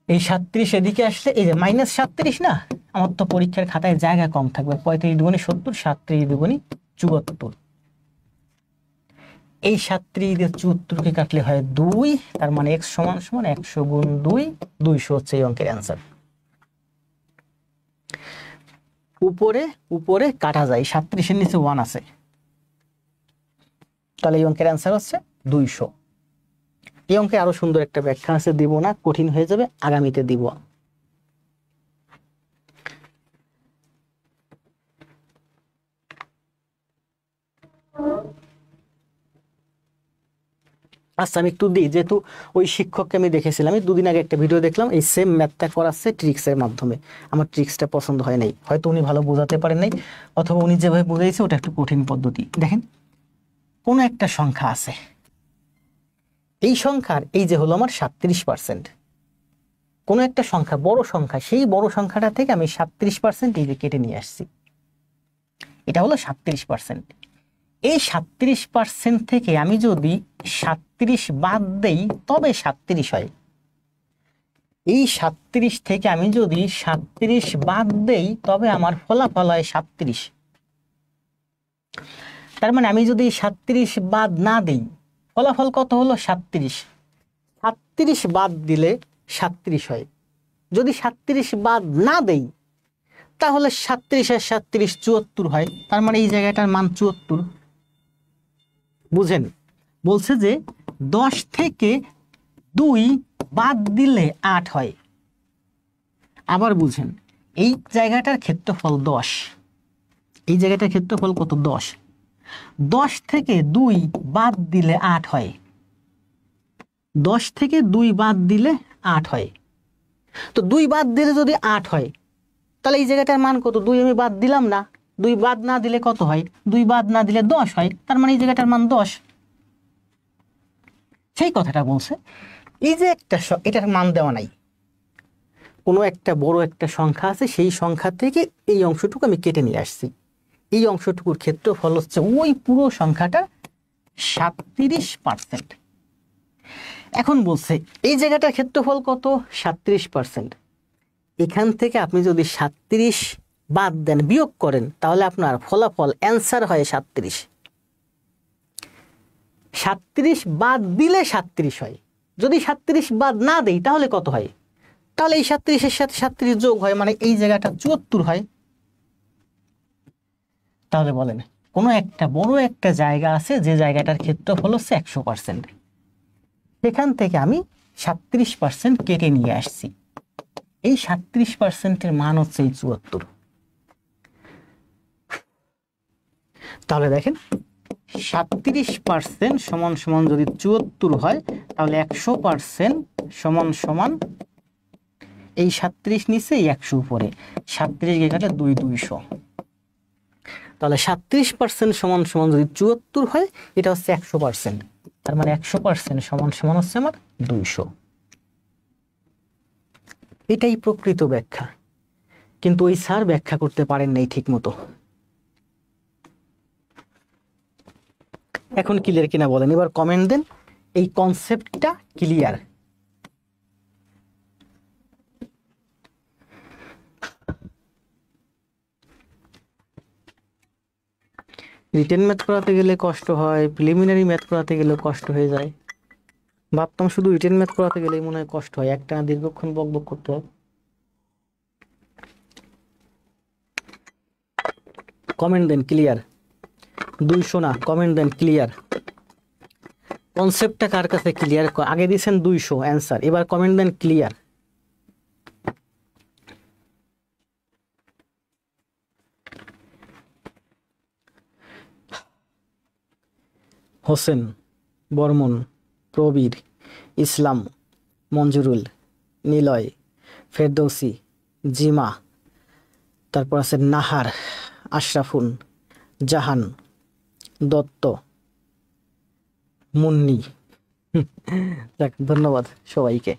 এই 37 এদিকে আসলে এই যে -37 না, আমার তো পরীক্ষার খাতায় জায়গা কম থাকবে, 35 দুগুণী 70, 37 দুগুণী 74। এই 37 দিয়ে 74 কে কাটলে হয় 2, তার মানে x সমান সমান 100 গুণ 2, 200 হচ্ছে এই অঙ্কের অ্যান্সার। উপরে উপরে কাটা যায়, 37 এর নিচে 1 আছে, তাহলে এই অঙ্কের অ্যান্সার হচ্ছে 200। এই অঙ্কে আরো সুন্দর একটা ব্যাখ্যা আছে, দিব না, কঠিন হয়ে যাবে, আগামীতে দিব। আচ্ছা আমি একটু দিই, যেহেতু ওই শিক্ষককে আমি দেখেছিলাম, আমি দুদিন আগে একটা ভিডিও দেখলাম, এই সেম ম্যাথটা করাচ্ছে ট্রিক্সের মাধ্যমে, আমার ট্রিক্সটা পছন্দ হয় নাই, হয়তো উনি ভালো বোঝাতে পারেন নাই, অথবা উনি যেভাবে বুঝাইছে ওটা একটু কঠিন পদ্ধতি। দেখেন কোনো একটা সংখ্যা আছে, এই সংখ্যার এই যে হলো আমার 37%, কোনো একটা সংখ্যা বড় সংখ্যা, সেই বড় সংখ্যাটা থেকে আমি 37% এই যে কেটে নিয়ে আসছি, এটা হলো 37%। এই 37% থেকে আমি যদি 37 বাদ দেই তবে 37 হয়। এই 37 থেকে আমি যদি 37 বাদ দেই তবে আমার ফলাফল হয় 37। তার মানে আমি যদি 37 বাদ না দেই, ফলাফল কত হলো 37। 37 বাদ দিলে 37 হয়। যদি 37 বাদ না দেই তাহলে 37 আর 37 74 হয়, তার মানে এই জায়গাটার মান 74। বুঝেন, বলছে যে 10 থেকে 2 বাদ দিলে 8 হয়। আবার বুঝেন, এই জায়গাটার ক্ষেত্রফল 10, এই জায়গাটার ক্ষেত্রফল কত 10, 10 থেকে 2 বাদ দিলে 8 হয়, 10 থেকে 2 বাদ দিলে 8 হয়। তো 2 বাদ দিলে যদি 8 হয় তাহলে এই জায়গাটার মান কত, 2 আমি বাদ দিলাম না, 2 বাদ না দিলে কত হয়, 2 বাদ না দিলে 10 হয়, তার মানে এই জায়গাটার মান 10। সেই কথাটা বলছে, এই যে একটা এটার মান দেওয়া নাই, কোনো একটা বড় একটা সংখ্যা আছে, সেই সংখ্যা থেকে এই অংশটুকু আমি কেটে নিয়ে আসছি, এই অংশটুকুর ক্ষেত্রফল হচ্ছে ওই পুরো সংখ্যাটা 37%। এখন বলছে এই জায়গাটার ক্ষেত্রফল কত 37%, এখান থেকে আপনি যদি 37 বাদ দেন, বিয়োগ করেন, তাহলে আপনার ফলাফল অ্যান্সার হয় 37। 37 বাদ দিলে 37 হয়, যদি 37 বাদ না দেই তাহলে কত হয়, তাহলে এই 37 এর সাথে 37 যোগ হয়, মানে এই জায়গাটা 74 হয়। তাহলে বলেন কোনো একটা বড় একটা জায়গা আছে যে জায়গাটার ক্ষেত্রফল হচ্ছে 100%, সেখান থেকে আমি 37% কেটে নিয়ে আসছি, এই 37%-এর মান হচ্ছে এই 74। তাহলে দেখেন 37% সমান সমান যদি 74 হয়, তাহলে 100% সমান সমান এই 37 নিচে এই 100 উপরে, 37 কে কাটলে 2 200, তাহলে 37% সমান সমান যদি 74 হয়, এটা হচ্ছে 100%, তার মানে 100% সমান সমান হচ্ছে আমার 200। এটাই প্রকৃত ব্যাখ্যা, কিন্তু ওই স্যার ব্যাখ্যা করতে পারেন নাই ঠিক মতো। এখন ক্লিয়ার কিনা বলেন, এবার কমেন্ট দেন এই কনসেপ্টটা ক্লিয়ার। রিটেন ম্যাথ করাতে গেলে কষ্ট হয়, প্রিলিমিনারি ম্যাথ করাতে গেলেও কষ্ট হয়ে যায়। ভাবতাম শুধু রিটেন ম্যাথ করাতে গেলেই মনে হয় কষ্ট হয়, একটা দীর্ঘক্ষণ বকবক করতে হয়। কমেন্ট দেন ক্লিয়ার, 200 না, কমেন্ট দেন ক্লিয়ার। কনসেপ্টটা কার কাছে ক্লিয়ার, আগে দিয়েছেন 200 অ্যান্সার, এবার কমেন্ট দেন ক্লিয়ার। হোসেন, বর্মন, প্রবীর, ইসলাম, মঞ্জুরুল, নিলয়, ফেরদৌসি, জিমা, তারপর আছে নাহার, আশরাফুন, জাহান, দত্ত, মুন্নি। যাক, ধন্যবাদ সবাইকে।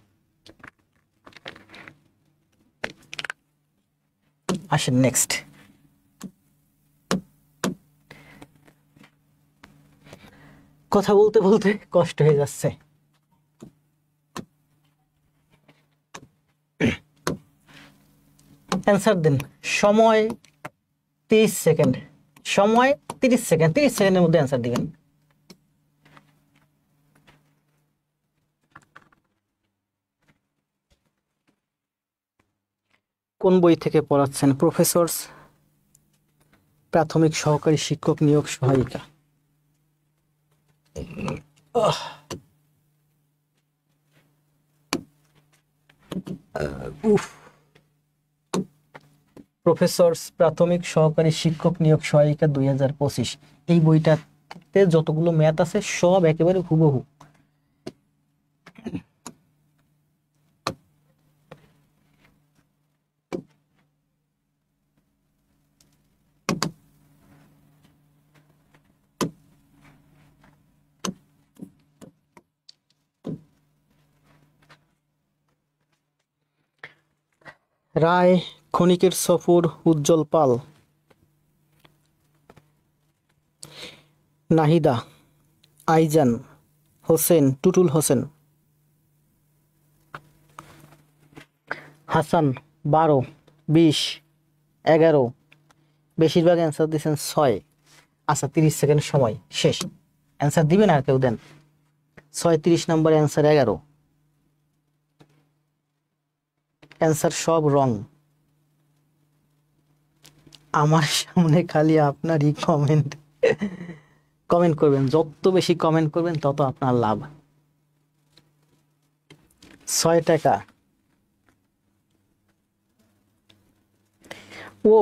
আসেন নেক্সট। কথা বলতে বলতে কষ্ট হয়ে যাচ্ছে। অ্যান্সার দিন। সময় 30 সেকেন্ড, সময় 30 সেকেন্ড, 30 সেকেন্ডের মধ্যে অ্যান্সার দিবেন। কোন বই থেকে পড়াচ্ছেন? প্রফেসরস প্রাথমিক সহকারী শিক্ষক নিয়োগ সহায়িকা। প্রফেসরস প্রাথমিক সহকারী শিক্ষক নিয়োগ সহায়িকা 2025। এই বইটাতে যতগুলো ম্যাথ আছে সব একেবারে হুবহু। রায়, ক্ষণিকের সফর, উজ্জ্বল পাল, নাহিদা, আইজান, হোসেন, টুটুল হোসেন, হাসান। 12, 20, 11, বেশিরভাগ অ্যান্সার দিয়েছেন 6। আচ্ছা, 30 সেকেন্ড সময় শেষ। অ্যান্সার দিবেন আর কেউ দেন? 36 নম্বর অ্যান্সার 11। অ্যান্সার সব রং। আমার সামনে খালি আপনারই কমেন্ট। কমেন্ট করবেন, যত বেশি কমেন্ট করবেন তত আপনার লাভ। 6 টাকা। ও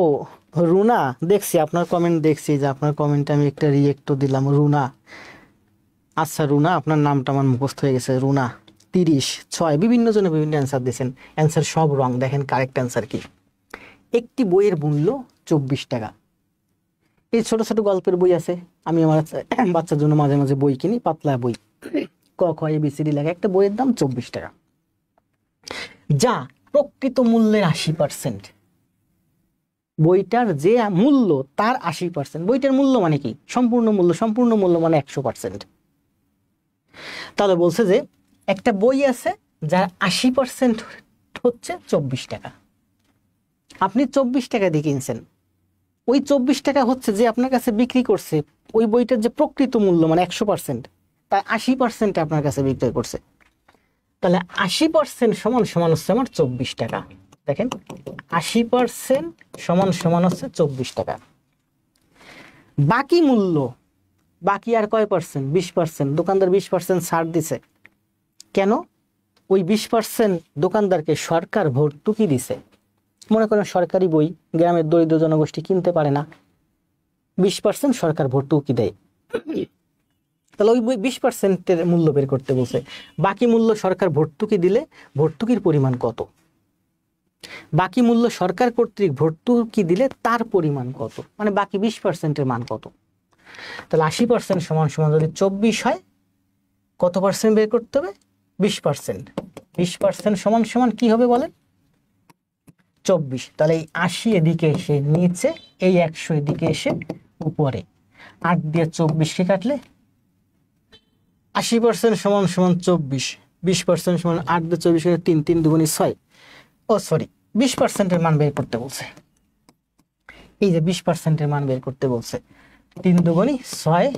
রুনা, দেখছি আপনার কমেন্ট, দেখছি যে আপনার কমেন্টে আমি একটা রিয়েক্টও দিলাম। রুনা, আচ্ছা রুনা, আপনার নামটা আমার মুখস্থ হয়ে গেছে। রুনা 30, 6, বিভিন্ন জনে বিভিন্ন অ্যান্সার দিয়েছেন। অ্যান্সার সব রং। দেখেন কারেক্ট অ্যান্সার কি। একটি বইয়ের মূল্য 24 টাকা। এই ছোট ছোট গল্পের বই আছে, আমি আমার বাচ্চার জন্য মাঝে মাঝে বই কিনি, পাতলা বই, ক খ এবিসিডি লেখা। একটা বইয়ের দাম 24 টাকা, যা প্রকৃত মূল্যের 80%। বইটার যে মূল্য তার 80%। বইটার মূল্য মানে কি? সম্পূর্ণ মূল্য। সম্পূর্ণ মূল্য মানে 100%। তাহলে বলছে যে একটা বই আছে যার 80% হচ্ছে 24 টাকা। আপনি 24 টাকা দিয়ে কিনছেন, ওই 24 টাকা হচ্ছে যে আপনার কাছে বিক্রি করছে ওই বইটার যে প্রকৃত মূল্য মানে 100%, তার 80% আপনার কাছে বিক্রয় করছে। তাহলে 80% সমান সমান হচ্ছে আমার 24 টাকা। দেখেন 80% সমান সমান হচ্ছে 24 টাকা। বাকি মূল্য, বাকি আর কয় পার্সেন্ট? 20%। দোকানদার 20% ছাড় দিছে। কেন? ওই 20% দোকানদারকে সরকার ভর্তুকি দিছে। মনে করেন সরকারি বই গ্রামের দরিদ্র জনগোষ্ঠী কিনতে পারে না, 20% সরকার ভর্তুকি দেয়। তাহলে ওই বই 20%-এর মূল্য বের করতে বলছে। বাকি মূল্য সরকার ভর্তুকি দিলে ভর্তুকির পরিমাণ কত? বাকি মূল্য সরকার কর্তৃক ভর্তুকি দিলে তার পরিমাণ কত, মানে বাকি 20%-এর মান কত? তাহলে 80% সমান সমান যদি 24 হয়, কত পার্সেন্ট বের করতে হবে? 20%। 20% সমান সমান কি হবে বলেন? 24। তাহলে এই 80 এদিকে এসে নিচে, এই 100 এদিকে এসে উপরে। 8 দিয়ে 24-কে কাটলে 80% সমান সমান 24, 20% সমান 8 দিয়ে 24, 3, 3 দুগুণে 6। ও সরি, 20%-এর মান বের করতে বলছে। এই যে 20%-এর মান বের করতে বলছে, 3 দুগুণে 6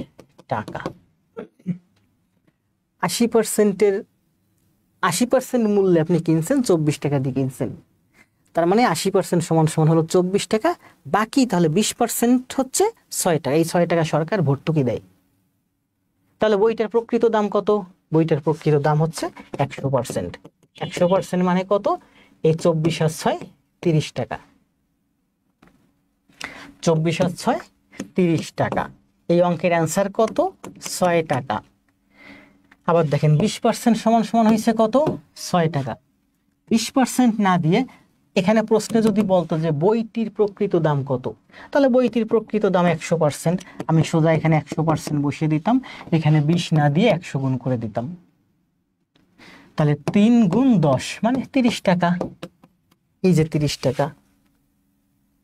টাকা। 80% মূল্যে আপনি কিনছেন, 24 টাকা দিয়ে কিনছেন। তার মানে 80% সমান সমান হলো 24 টাকা। বাকি তাহলে 20% হচ্ছে 6 টাকা। এই 6 টাকা সরকার ভর্তুকি দেয়। তাহলে বইটার প্রকৃত দাম কত? বইটার প্রকৃত দাম হচ্ছে 100%। 100% মানে কত? এই 24 আর 6, 30 টাকা। 24 আর 6, 30 টাকা। এই অঙ্কের অ্যান্সার কত? 6 টাকা। আবার দেখেন 20% সমান সমান হয়েছে কত? 6 টাকা। 20% না দিয়ে এখানে প্রশ্নে যদি বলতো যে বইটির প্রকৃত দাম কত, তাহলে বইটির প্রকৃত দাম 100%। আমি সোজা এখানে 100% বসিয়ে দিতাম, এখানে 20 না দিয়ে 100 গুণ করে দিতাম। তাহলে 3 গুণ 10 মানে 30 টাকা। এই যে 30 টাকা।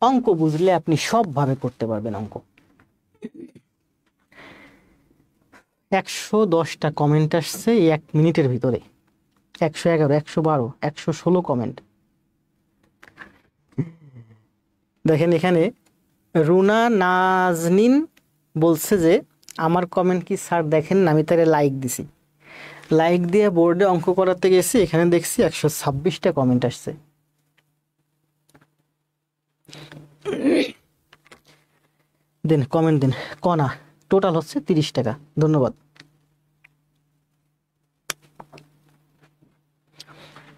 অঙ্ক বুঝলে আপনি সবভাবে করতে পারবেন অঙ্ক। 110টা কমেন্ট আসছে এই 1 মিনিটের ভিতরে। 111, 112, 116 কমেন্ট। দেখেন এখানে রুনা নাজনীন বলছে যে আমার কমেন্ট কি স্যার দেখেন না, আমি তারে লাইক দিছি। লাইক দিয়ে বোর্ডে অঙ্ক করাতে গেছি, এখানে দেখছি 126টা কমেন্ট আসছে। দিন কমেন্ট দিন। কনা টোটাল হচ্ছে 30 টাকা। ধন্যবাদ।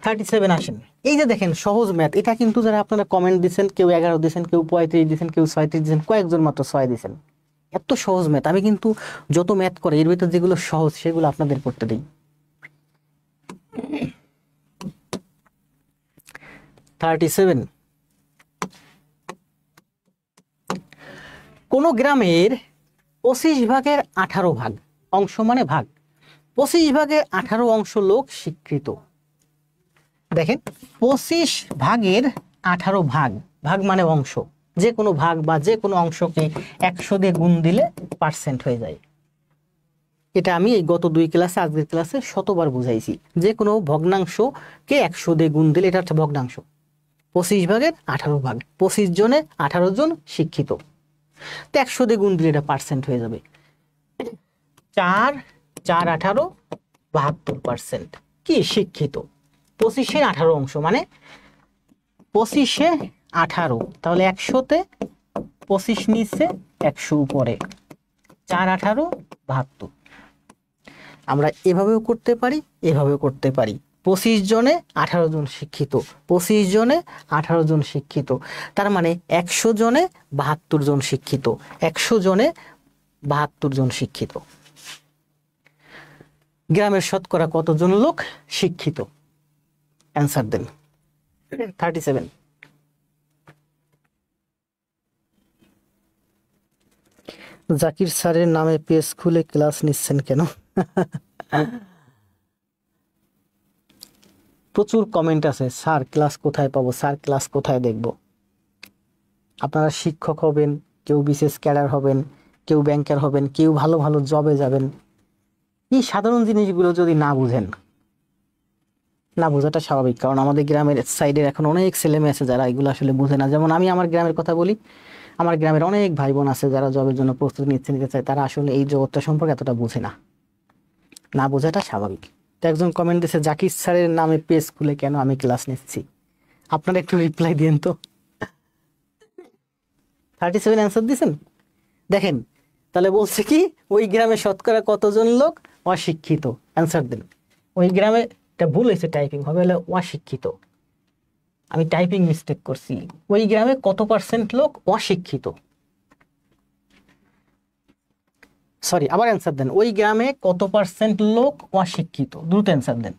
37 আসেন। এই যে দেখেন সহজ ম্যাথ, এটা কিন্তু যারা আপনারা কমেন্ট দিচ্ছেন, কেউ 11 দিচ্ছেন, কেউ 35 দিচ্ছেন, কেউ 36 দিচ্ছেন, কয়েকজন মাত্র 6 দিচ্ছেন। এত সহজ ম্যাথ। আমি কিন্তু যত ম্যাথ করে এর ভিতর যেগুলো সহজ সেগুলো আপনাদের করতে দিই। 37, কোন গ্রামের 25 ভাগের 18 ভাগ অংশ মানে ভাগ, 25 ভাগের 18 অংশ লোক স্বীকৃত। দেখেন 25 ভাগের 18 ভাগ, ভাগ মানে অংশ, যে কোনো ভাগ বা যে কোনো অংশকে 100 দিয়ে গুণ দিলে পার্সেন্ট হয়ে যায়। এটা আমি এই গত 2 ক্লাসে, আজকের ক্লাসে শতবার বুঝাইছি। যে কোনো ভগ্নাংশকে 100 দিয়ে গুণ দিলে এটা একটা ভগ্নাংশ। 25 ভাগের 18 ভাগ, 25 জনে 18 জন শিক্ষিত, তো 100 দিয়ে গুণ দিলে এটা পার্সেন্ট হয়ে যাবে। 4, 4, 18, 72% কি শিক্ষিত। 25-এ 18 অংশ মানে 25-এ 18, তাহলে 100-তে 25 নিচে 100 উপরে, 4, 18, 72। আমরা এভাবেও করতে পারি, এভাবেও করতে পারি। 25 জনে 18 জন শিক্ষিত, 25 জনে 18 জন শিক্ষিত, তার মানে 100 জনে 72 জন শিক্ষিত, 100 জনে 72 জন শিক্ষিত। গ্রামের শতকরা কতজন লোক শিক্ষিত? অ্যান্সার দেন। 37, জাকির স্যারের নামে পেজ খুলে ক্লাস নিচ্ছেন কেন? প্রচুর কমেন্ট আছে, স্যার ক্লাস কোথায় পাবো, স্যার ক্লাস কোথায় দেখব। আপনারা শিক্ষক হবেন, কেউ বিশেষ ক্যাডার হবেন, কেউ ব্যাংকার হবেন, কেউ ভালো ভালো জবে যাবেন। এই সাধারণ জিনিসগুলো যদি না বুঝেন, না বোঝাটা স্বাভাবিক, কারণ আমাদের গ্রামের সাইডের এখন অনেক ছেলে মেয়ে আছে যারা এগুলো আসলে বুঝে না। যেমন আমি আমার গ্রামের কথা বলি, আমার গ্রামের অনেক ভাই বোন আছে যারা জবের জন্য প্রস্তুতি নিতে চায়, তারা আসলে এই জগৎটা সম্পর্কে এতটা বুঝে না, না বোঝাটা স্বাভাবিক। তো একজন কমেন্ট দিয়েছে জাকির স্যারের নামে পেজ খুলে কেন আমি ক্লাস নিচ্ছি, আপনারা একটু রিপ্লাই দিন তো। 37 অ্যান্সার দিয়েছেন। দেখেন তাহলে বলছে কি, ওই গ্রামে শতকরা কতজন লোক অশিক্ষিত, অ্যান্সার দেন। ওই গ্রামে, এটা ভুল হয়েছে, টাইপিং হবে হলো অশিক্ষিত, আমি টাইপিং মিস্টেক করছি। ওই গ্রামে কত পার্সেন্ট লোক অশিক্ষিত, সরি, আবার অ্যান্সার দেন। ওই গ্রামে কত পার্সেন্ট লোক অশিক্ষিত, দ্রুত অ্যান্সার দেন।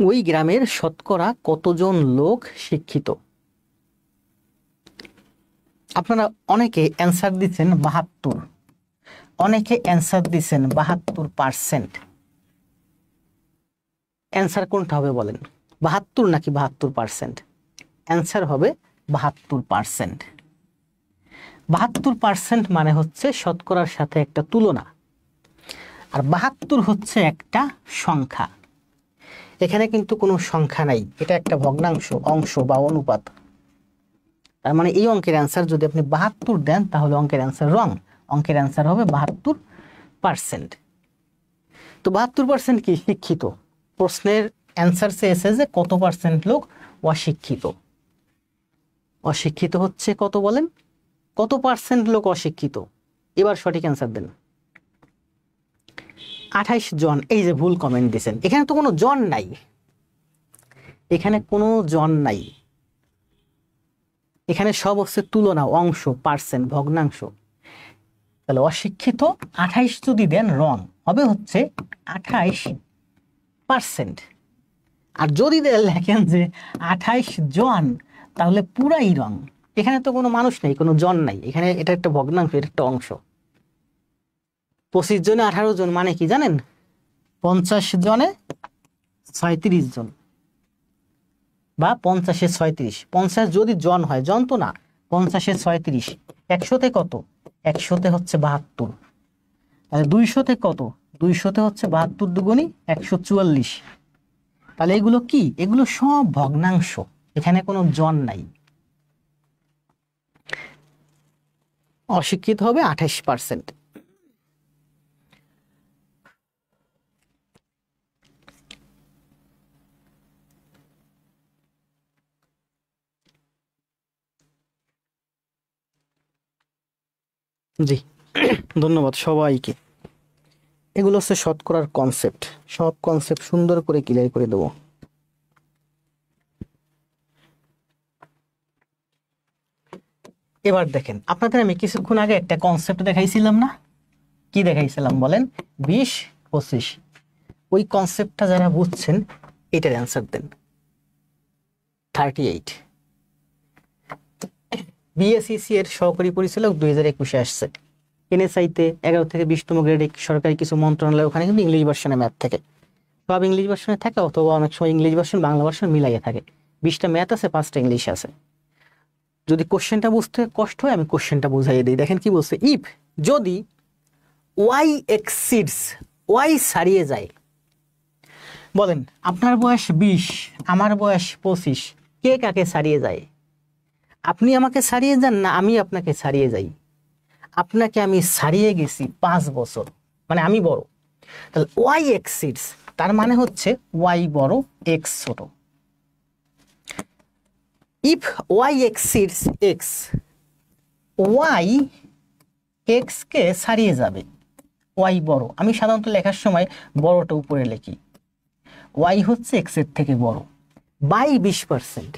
ওই গ্রামের শতকরা কতজন লোক শিক্ষিত? আপনারা অনেকে অ্যান্সার দিচ্ছেন 72, অনেকে অ্যান্সার দিচ্ছেন 72%। অ্যান্সার কোনটা হবে বলেন, 72 নাকি 72%? অ্যান্সার হবে 72%। 72% মানে হচ্ছে শতকরার সাথে একটা তুলনা, আর 72 হচ্ছে একটা সংখ্যা। এখানে কিন্তু কোনো সংখ্যা নাই, এটা একটা ভগ্নাংশ, অংশ বা অনুপাত। তার মানে এই অঙ্কের অ্যান্সার যদি আপনি 72 দেন তাহলে অঙ্কের অ্যান্সার রং, অঙ্কের অ্যান্সার হবে 72%। তো 72% কি শিক্ষিত? প্রশ্নের অ্যান্সার চেয়েছে যে কত পার্সেন্ট লোক অশিক্ষিত। অশিক্ষিত হচ্ছে কত বলেন, কত পার্সেন্ট লোক অশিক্ষিত? এবার সঠিক অ্যান্সার দেন। 28 জন। এই যে ভুল কমেন্ট দিয়েছেন, এখানে তো কোনো জন নাই, এখানে কোনো জন নাই, এখানে সব হচ্ছে তুলনা, অংশ, পার্সেন্ট, ভগ্নাংশ। তাহলে অশিক্ষিত 28 যদি দেন রং হবে হচ্ছে 28%। আর যদি লেখেন যে 28 জন তাহলে পুরাই রং, এখানে তো কোনো মানুষ নেই, কোনো জন নাই, এখানে এটা একটা ভগ্নাংশ, এটা একটা অংশ। 25 জনে 18 জন মানে কি জানেন, 50 জনে 37 জন। বা 50-এ 36, 50 যদি জন হয়, জন তো না, 50-এ 36, 100-তে কত, 100-তে হচ্ছে 72, তাহলে 200-তে কত, 200-তে হচ্ছে 72 দুগুণী 144। তাহলে এগুলো কি, এগুলো সব ভগ্নাংশ, এখানে কোনো জন নাই। অশিক্ষিত হবে 28%। জি, ধন্যবাদ সবাইকে। এগুলো হচ্ছে শতকরার কনসেপ্ট, সব কনসেপ্ট সুন্দর করে ক্লিয়ার করে দেবো। এবার দেখেন, আপনাদের আমি কিছুক্ষণ আগে একটা কনসেপ্ট দেখাইছিলাম না, কি দেখাইছিলাম বলেন, 20-25। ওই কনসেপ্টটা যারা বুঝছেন এটার অ্যান্সার দেন। 38 বিএসইসি এর সহকারী পরিচালক 2021-এ আসছে। এনএসআইতে 11 থেকে 20তম গ্রেডে সরকারি কিছু মন্ত্রণালয়, ওখানে কিন্তু ইংলিশ ভার্সনে ম্যাথ থাকে, সব ইংলিশ ভার্সনে থাকে, অথবা অনেক সময় ইংলিশ ভার্সন বাংলা ভার্সন মিলাইয়া থাকে। 20টা ম্যাথ আছে, 5টা ইংলিশ আছে। যদি কোশ্চেনটা বুঝতে কষ্ট হয় আমি কোশ্চেনটা বুঝাইয়ে দিই। দেখেন কি বলছে, ইফ যদি ওয়াই এক্সিডস, ওয়াই ছাড়িয়ে যায়, বলেন আপনার বয়স 20, আমার বয়স 25, কে কাকে ছাড়িয়ে যায়? আপনি আমাকে ছাড়িয়ে যান না আমি আপনাকে ছাড়িয়ে যাই? আপনাকে আমি ছাড়িয়ে গেছি 5 বছর, মানে আমি বড়, তাহলে ওয়াই এক্সিডস, তার মানে হচ্ছে ওয়াই বড়, এক্স ছোট। If Y exceeds X, Y X কে ছাড়িয়ে যাবে, ওয়াই বড়, আমি সাধারণত লেখার সময় বড়টা উপরে লিখি, ওয়াই হচ্ছে এক্স এর থেকে বড়, বাই 20%,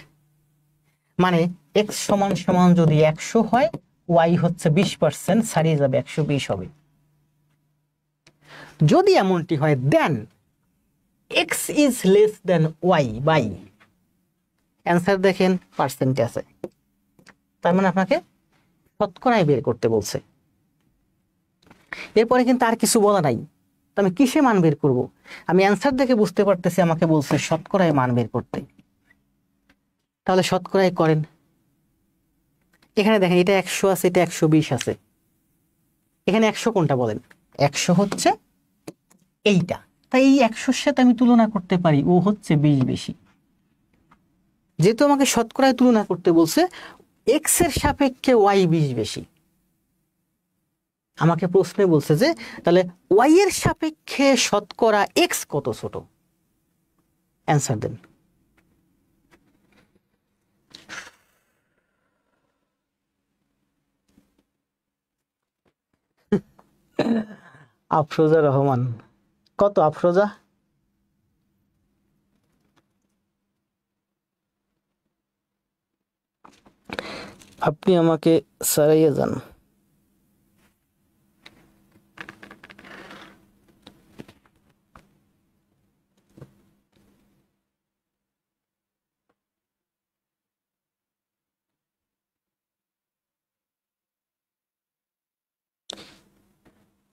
মানে এক্স সমান সমান যদি 100 হয়, ওয়াই হচ্ছে 20% ছাড়িয়ে যাবে, 120 হবে। যদি এমনটি হয় then X is less than Y by, answer দেখেন পার্সেন্টে আছে, তার মানে আপনাকে শতকরায় বের করতে বলছে। এরপরে কিন্তু আর কিছু বলা নাই, তো আমি কিসে মান বের করব? আমি অ্যান্সার দেখে বুঝতে পারতেছি আমাকে বলছে শতকরায় মান বের করতে, তাহলে শতকরায় করেন। এখানে দেখেন এটা 100 আছে, এটা 120 আছে, এখানে 100 কোনটা বলেন? 100 হচ্ছে এইটা, তাই এই 100-র সাথে আমি তুলনা করতে পারি, ও হচ্ছে 20 বেশি। যেহেতু আমাকে শতকরায় তুলনা করতে বলছে, এক্স এর সাপেক্ষে ওয়াই 20 বেশি, আমাকে প্রশ্নে বলছে যে তাহলে ওয়াই এর সাপেক্ষে শতকরা এক্স কত ছোট, অ্যান্সার দেন। আফরোজা রহমান, কত আফরোজা? আপনি আমাকে সারাইয়ে যান।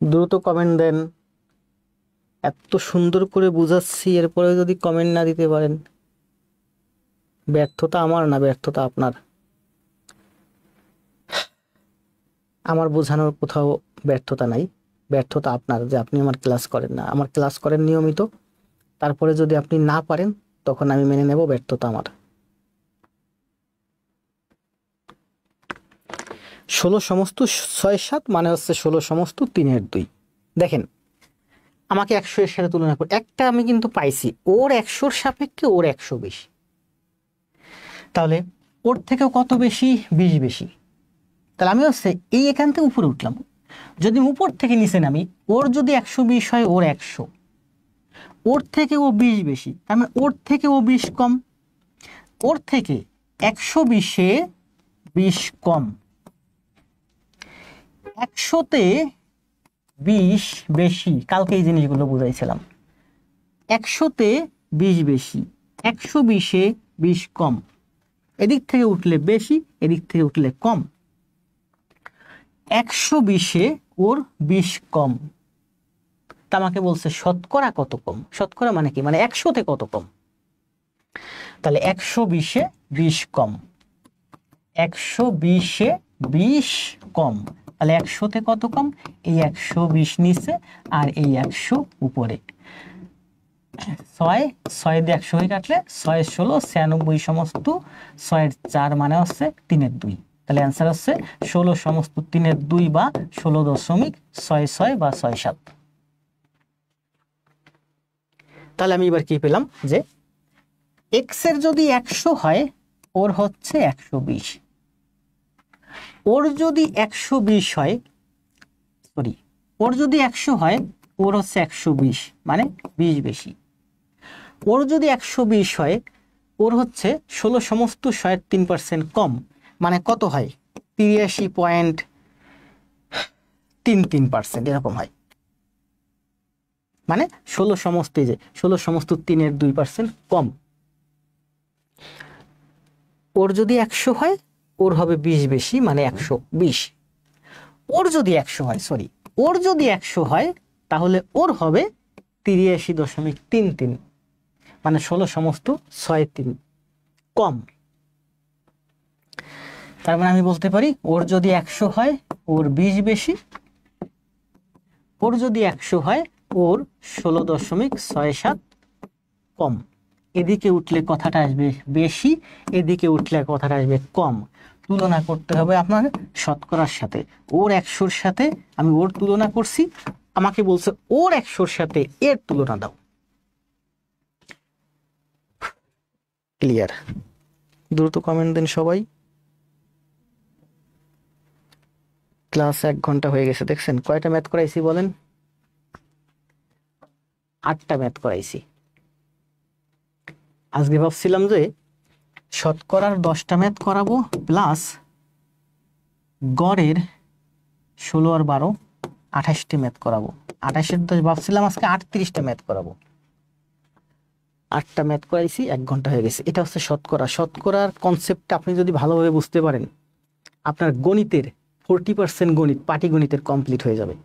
দ্রুত কমেন্ট দেন, এত সুন্দর করে বুঝাচ্ছি এরপরে যদি কমেন্ট না দিতে পারেন, ব্যর্থতা আমার না, ব্যর্থতা আপনার। আমার বোঝানোর কোথাও ব্যর্থতা নাই, ব্যর্থতা আপনার যে আপনি আমার ক্লাস করেন না। আমার ক্লাস করেন নিয়মিত, তারপরে যদি আপনি না পারেন তখন আমি মেনে নেব ব্যর্থতা আমার। 16 সমস্ত 6-7 মানে হচ্ছে 16 সমস্ত 3/2। দেখেন আমাকে 100 এর সাথে তুলনা করে একটা আমি কিন্তু পাইছি, ওর 100-র সাপেক্ষে ওর 100 বেশি, তাহলে ওর থেকেও কত বেশি? 20 বেশি। তাহলে আমি হচ্ছে এই এখান থেকে উপরে উঠলাম, যদি উপর থেকে নিচে নামি, ওর যদি 120 হয়, ওর 100, ওর থেকে ও 20 বেশি, তার মানে ওর থেকে ও 20 কম, ওর থেকে 120-এ 20 কম, 100-তে 20 বেশি। কালকে এই জিনিসগুলো বুঝাইছিলাম, 100-তে 20 বেশি, 120-এ 20 কম, এদিক থেকে উঠলে বেশি, এদিক থেকে উঠলে কম, 120-এ ওর 20 কম। তা আমাকে বলছে শতকরা কত কম, শতকরা মানে কি, মানে 100-তে কত কম। তাহলে 120-এ 20 কম, 120-এ 20 কম, তাহলে 100-তে কত কম, এই 120 নিচে আর এই 100 উপরে। 6 দিয়ে 100 হয়ে কাটলে 6 16 96 সমস্ত 6 4 মানে হচ্ছে 3/2, তাহলে অ্যান্সার হচ্ছে 16 সমস্ত 3/2 বা 16.66 বা 67। তাহলে আমি এবার কি পেলাম যে x এর যদি 100 হয় ওর হচ্ছে 120, ওর যদি 120 হয়, সরি ওর যদি 100 হয় ওর হচ্ছে 120 মানে 20 বেশি, ওর যদি 120 হয় ওর হচ্ছে 16 সমস্ত 3% কম, মানে কত হয় 83.33% এরকম হয়, মানে 16 সমস্ত, এই যে 16 সমস্ত 3.2% কম। ওর যদি 100 হয় ওর হবে 20 বেশি মানে 120, ওর যদি 100 হয়, সরি ওর যদি 100 হয় তাহলে ওর হবে 83.33 মানে 16 সমস্ত 63 কম। তার মানে আমি বলতে পারি ওর যদি 100 হয় ওর 20 বেশি, ওর যদি 100 হয় ওর 16.67 কম। এদিকে উঠলে কথাটা আসবে বেশি, এদিকে উঠলে কথাটা আসবে কম। তুলনা করতে হবে আপনার শতকরার সাথে, ওর 100-র সাথে আমি ওর তুলনা করছি, আমাকে বলছে ওর 100-র সাথে এর তুলনা দাও। ক্লিয়ার? দ্রুত কমেন্ট দিন সবাই। ক্লাস 1 ঘন্টা হয়ে গেছে, দেখছেন কয়টা ম্যাথ করাইছি বলেন? 8টা ম্যাথ করাইছি। আজকে ভাবছিলাম যে শতকরার 10টা ম্যাথ করাবো প্লাস গড়ের 16 আর 12 28টি ম্যাথ করাবো। 28-এর 10 ভাবছিলাম আজকে 38টা ম্যাথ করাবো। 8টা ম্যাথ করাইছি, 1 ঘন্টা হয়ে গেছে। এটা হচ্ছে শতকরা। শতকরার কনসেপ্টটা আপনি যদি ভালোভাবে বুঝতে পারেন আপনার গণিতের 40% গণিত পাটিগণিতের কমপ্লিট হয়ে যাবে।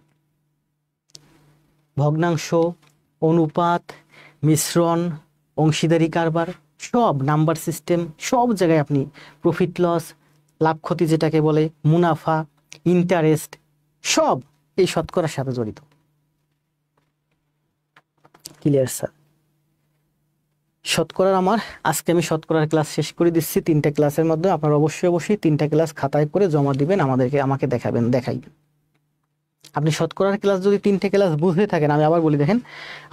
ভগ্নাংশ, অনুপাত, মিশ্রণ, অংশীদারি কারবার, সব নাম্বার সিস্টেম, সব জায়গায় আপনি প্রফিট লস, লাভ ক্ষতি যেটাকে বলে, মুনাফা, ইন্টারেস্ট, সব এই শতকরার সাথে জড়িত। Clear sir? শতকরার আমার আজকে আমি শতকরার ক্লাস শেষ করে দিচ্ছি 3টা ক্লাসের মধ্যে। আপনারা অবশ্যই 3টা ক্লাস খাতায় করে জমা দিবেন, আমাকে দেখাইবেন। আপনি শতকরার ক্লাস যদি 3টে ক্লাস বুঝতে থাকেন, আমি আবার বলি দেখেন,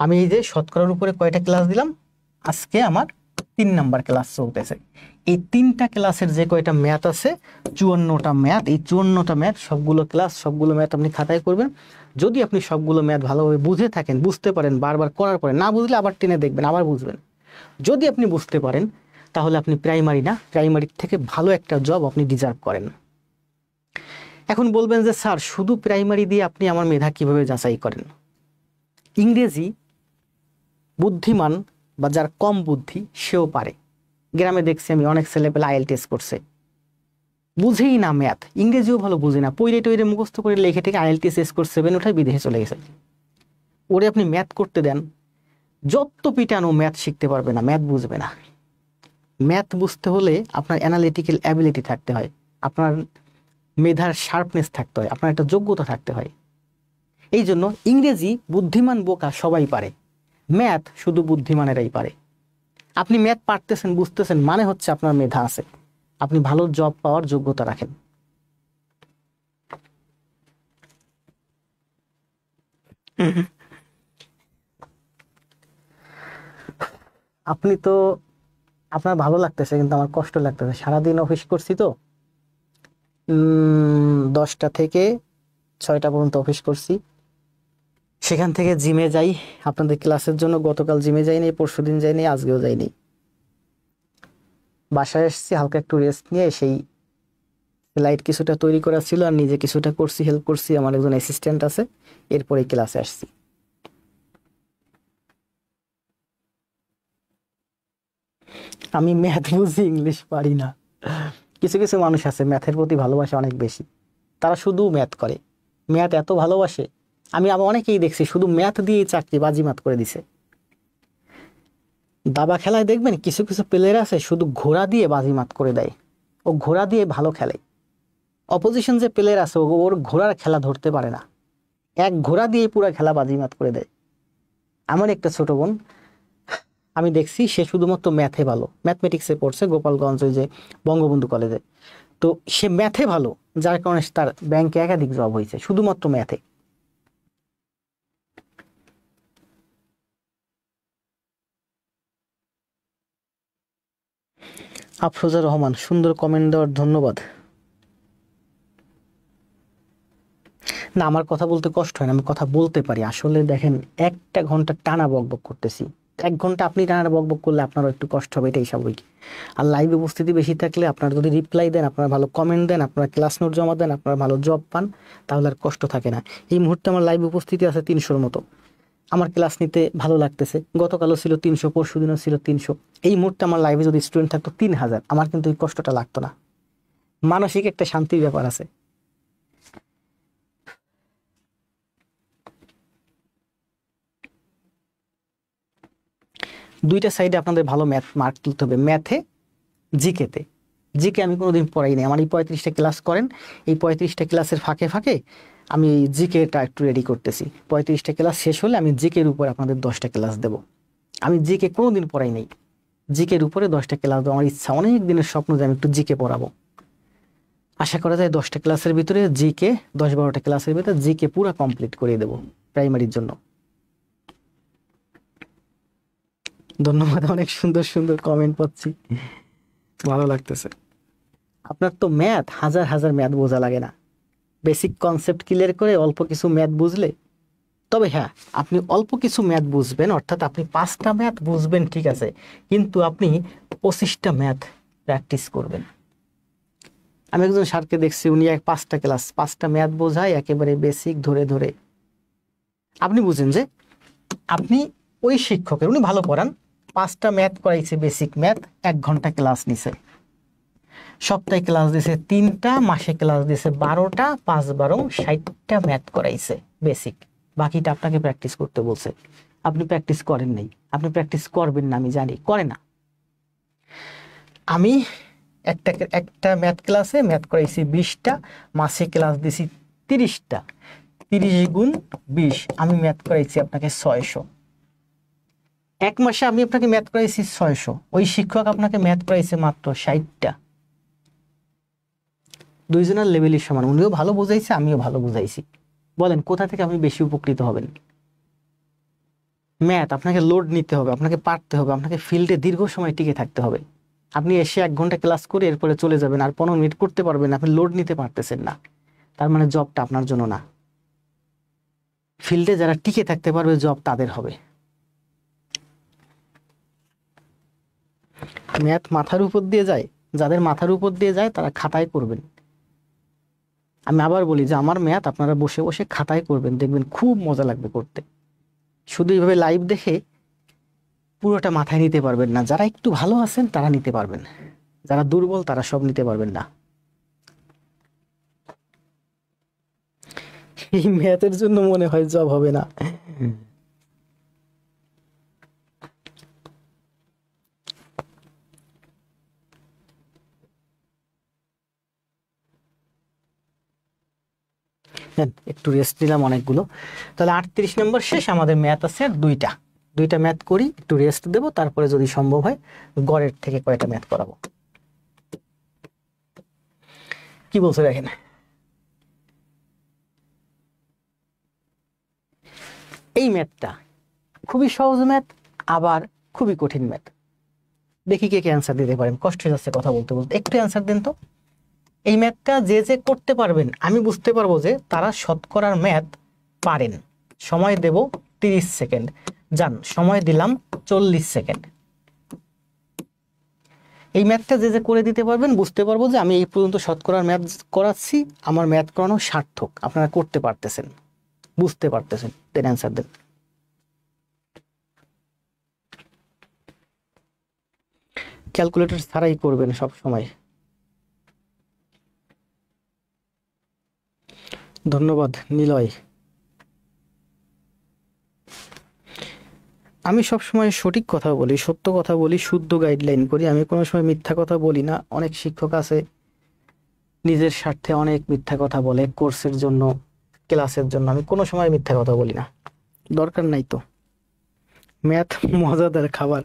আমি এই যে শতকরার উপরে কয়টা ক্লাস দিলাম, আজকে আমার 3 নাম্বার ক্লাস চলতেছে। এই 3টা ক্লাসের যে কয়টা ম্যাথ আছে 54টা ম্যাথ, এই 54টা ম্যাথ সবগুলো ম্যাথ আপনি খাতায় করবেন। যদি আপনি সবগুলো ম্যাথ ভালোভাবে বুঝে থাকেন, বুঝতে পারেন, বারবার করার পরে না বুঝলে আবার টেনে দেখবেন, আবার বুঝবেন। যদি আপনি বুঝতে পারেন তাহলে আপনি প্রাইমারির থেকে ভালো একটা জব আপনি ডিজার্ভ করেন। এখন বলবেন যে স্যার শুধু প্রাইমারি দিয়ে আপনি আমার মেধা কিভাবে যাচাই করেন? ইংরেজি বুদ্ধিমান বা যার কম বুদ্ধি সেও পারে। গ্রামে দেখছি আমি অনেক ছেলেপেলে IELTS করছে, বুঝেই না ম্যাথ, ইংরেজিও ভালো বুঝে না, পইরে টইরে মুখস্থ করে লেখে থেকে IELTS স্কোর 7 উঠায় বিদেশে চলে গেছে। ওরে আপনি ম্যাথ করতে দেন, যত পিটানো ম্যাথ শিখতে পারবে না, ম্যাথ বুঝবে না। ম্যাথ বুঝতে হলে আপনার অ্যানালিটিক্যাল অ্যাবিলিটি থাকতে হয়, আপনার মেধার শার্পনেস থাকতে হয়, আপনার একটা যোগ্যতা থাকতে হয়। এই জন্য ইংরেজি বুদ্ধিমান বোকা সবাই পারে, ম্যাথ শুধু বুদ্ধিমানেরাই পারে। আপনি ম্যাথ পারতেছেন, বুঝতেছেন, মানে হচ্ছে আপনার মেধা আছে, আপনি ভালো জব পাওয়ার যোগ্যতা রাখেন। আপনি তো, আপনার ভালো লাগতেছে কিন্তু আমার কষ্ট লাগতেছে। সারাদিন অফিস করছি তো, 10টা থেকে 6টা পর্যন্ত অফিস করছি, সেখান থেকে জিমে যাই আপনাদের ক্লাসের জন্য। গতকাল জিমে যাইনি, পরশুদিন যাইনি, আজকেও যাইনি। বাসায় এসেছি, হালকা একটু রেস্ট নিয়ে সেই স্লাইড কিছুটা তৈরি করা ছিল আর নিজে কিছুটা করছি, হেল্প করছি, আমার একজন অ্যাসিস্ট্যান্ট আছে, এরপরে ক্লাসে আসছি। আমি ম্যাথ বুঝি, ইংলিশ পারি না। কিছু কিছু মানুষ আছে ম্যাথের প্রতি ভালোবাসা অনেক বেশি, তারা শুধু ম্যাথ করে, ম্যাথ এত ভালোবাসে। আমি আবার অনেকেই দেখছি শুধু ম্যাথ দিয়েই চাকরি বাজিমাত করে দিছে। দাবা খেলায় দেখবেন কিছু কিছু প্লেয়ার আছে শুধু ঘোড়া দিয়ে বাজিমাত করে দেয়, ও ঘোড়া দিয়ে ভালো খেলে। অপোজিশন যে প্লেয়ার আছে ওর ঘোড়ার খেলা ধরতে পারে না, এক ঘোড়া দিয়ে পুরো খেলা বাজিমাত করে দেয়। আমার একটা ছোট বোন আমি দেখছি, সে শুধুমাত্র ম্যাথে ভালো, ম্যাথমেটিক্সে পড়ছে গোপালগঞ্জ ওই যে বঙ্গবন্ধু কলেজে। তো সে ম্যাথে ভালো, যার কারণে তার ব্যাংকে একাধিক জব হয়েছে শুধুমাত্র ম্যাথে। আফরোজা রহমান, সুন্দর কমেন্ট দেওয়ার ধন্যবাদ। না, আমার কথা বলতে কষ্ট হয় না, আমি কথা বলতে পারি। আসলে দেখেন, 1 ঘন্টা টানা বকবক করতেছি, 1 ঘন্টা আপনি টানা বকবক করলে আপনারও একটু কষ্ট হবে, এটাই স্বাভাবিক। আর লাইভ উপস্থিতি বেশি থাকলে, আপনারা যদি রিপ্লাই দেন, আপনারা ভালো কমেন্ট দেন, আপনারা ক্লাস নোট জমা দেন, আপনারা ভালো জব পান, তাহলে আর কষ্ট থাকে না। এই মুহূর্তে আমার লাইভ উপস্থিতি আছে 300-র মতো। আমার ক্লাস নিতে ভালো লাগতেছে, গতকালও ছিল 300, পরশু দিনও ছিল 300। এই মুহূর্তে আমার লাইভে যদি স্টুডেন্ট থাকতো 3000, আমার কিন্তু এই কষ্টটা লাগতো না। মানসিক একটা শান্তির ব্যাপার আছে। দুইটা সাইডে আপনাদের ভালো ম্যাথ মার্ক তুলতে হবে, ম্যাথে, জিকেতে। জিকে আমি কোনোদিন পড়াই নাই, আমার এই 35টা ক্লাস করেন, এই 35টা ক্লাসের ফাঁকে ফাঁকে আমি এই জিকেটা একটু রেডি করতেছি। 35টা ক্লাস শেষ হলে আমি জিকের উপর আপনাদের 10টা ক্লাস দেব। আমি জিকে কোনোদিন পড়াই নাই, জিকের উপরে 10টা ক্লাস দেবো। আমার ইচ্ছা, অনেক দিনের স্বপ্ন যে আমি একটু জিকে পড়াবো। আশা করা যায় 10টা ক্লাসের ভিতরে জিকে, 10-12টা ক্লাসের ভিতরে জিকে পুরো কমপ্লিট করে দেবো প্রাইমারির জন্য। ধন্যবাদ, অনেক সুন্দর সুন্দর কমেন্ট পাচ্ছি, ভালো লাগতেছে। আপনার তো ম্যাথ, হাজার হাজার ম্যাথ বোঝা লাগে না, বেসিক কনসেপ্ট ক্লিয়ার করে অল্প কিছু ম্যাথ বুঝলে। তবে হ্যাঁ, আপনি অল্প কিছু ম্যাথ বুঝবেন, অর্থাৎ আপনি 5টা ম্যাথ বুঝবেন, ঠিক আছে, কিন্তু আপনি 25টা ম্যাথ প্র্যাকটিস করবেন। আমি একজন স্যারকে দেখছি, উনি 5টা ক্লাস 5টা ম্যাথ বোঝায় একেবারে বেসিক ধরে ধরে। আপনি বুঝেন যে আপনি ওই শিক্ষকের, উনি ভালো পড়ান, 5টা ম্যাথ করাইছে, বেসিক ম্যাথ, 1 ঘন্টা ক্লাস নিছে, সপ্তাহে ক্লাস দিছে 3টা, মাসে ক্লাস দিছে 12টা, 5-12 60টা ম্যাথ করাইছে বেসিক। বাকিটা আপনাকে প্র্যাকটিস করতে বলছে, আপনি প্র্যাকটিস করেন নাই, আপনি প্র্যাকটিস করবেন না, আমি জানি করে না। আমি একটা একটা ম্যাথ ক্লাসে ম্যাথ করাইছি 20টা, মাসে ক্লাস দিছি 30টা, 30 × 20 আমি ম্যাথ করাইছি আপনাকে 600। 1 মাসে আমি আপনাকে ম্যাথ করাইছি 600, ওই শিক্ষক আপনাকে ম্যাথ করাইছে মাত্র 60টা। দুইজনের লেভেলই সমান, উনিও ভালো বুঝাইছে, আমিও ভালো বুঝাইছি। বলেন কোথা থেকে আপনি বেশি উপকৃত হবেন? ম্যাথ আপনাকে লোড নিতে হবে, আপনাকে পারতে হবে, আপনাকে ফিল্ডে দীর্ঘ সময় টিকে থাকতে হবে। আপনি এসে 1 ঘন্টা ক্লাস করে এরপরে চলে যাবেন, আর 15 মিনিট করতে পারবেন, আপনি লোড নিতে পারতেছেন না, তার মানে জবটা আপনার জন্য না। ফিল্ডে যারা টিকে থাকতে পারবে জব তাদের হবে। ম্যাথ মাথার উপর দিয়ে যায়, যাদের মাথার উপর দিয়ে যায় তারা খাতায় করবেন। আমি আবার বলি যে আমার ম্যাথ আপনারা বসে বসে খাতায় করবেন, দেখবেন খুব মজা লাগবে করতে। শুধু এইভাবে লাইভ দেখে পুরোটা মাথায় নিতে পারবেন না, যারা একটু ভালো আছেন তারা নিতে পারবেন, যারা দুর্বল তারা সব নিতে পারবেন না। এই ম্যাথের জন্য মনে হয় জব হবে না। একটু রেস্ট নিলাম অনেকগুলো, তাহলে 38 নম্বর শেষ। আমাদের ম্যাথ আছে আর দুইটা ম্যাথ করি, একটু রেস্ট দেব, তারপরে যদি সম্ভব হয় গড়ের থেকে কয়টা ম্যাথ করাবো। কি বলছে দেখেন, এই ম্যাথটা খুবই সহজ ম্যাথ, আবার খুবই কঠিন ম্যাথ। দেখি কে কে অ্যান্সার দিতে পারেন, কষ্ট হয়ে যাচ্ছে কথা বলতে বলতে, একটু অ্যান্সার দেন তো। এই ম্যাথটা যে যে করতে পারবেন, আমি বুঝতে পারবো যে তারা শতকরার ম্যাথ পারেন। সময় দেব 30 সেকেন্ড, যান, সময় দিলাম 40 সেকেন্ড। এই ম্যাথটা যে যে করে দিতে পারবেন, বুঝতে পারবো যে আমি এই পর্যন্ত শতকরার ম্যাথ করাচ্ছি, আমার ম্যাথ করানো সার্থক, আপনারা করতে পারতেছেন, বুঝতে পারতেছেন। দেন অ্যান্সার দেন। ক্যালকুলেটর ছাড়াই করবেন সব সময়। ধন্যবাদ নিলয়। আমি সবসময় সঠিক কথা বলি, সত্য কথা বলি, শুদ্ধ গাইডলাইন করি, আমি কোনো সময় মিথ্যা কথা বলি না। অনেক শিক্ষক আছে নিজের স্বার্থে অনেক মিথ্যা কথা বলে কোর্সের জন্য, ক্লাসের জন্য। আমি কোনো সময় মিথ্যা কথা বলি না, দরকার নাই তো। ম্যাথ মজাদার খাবার।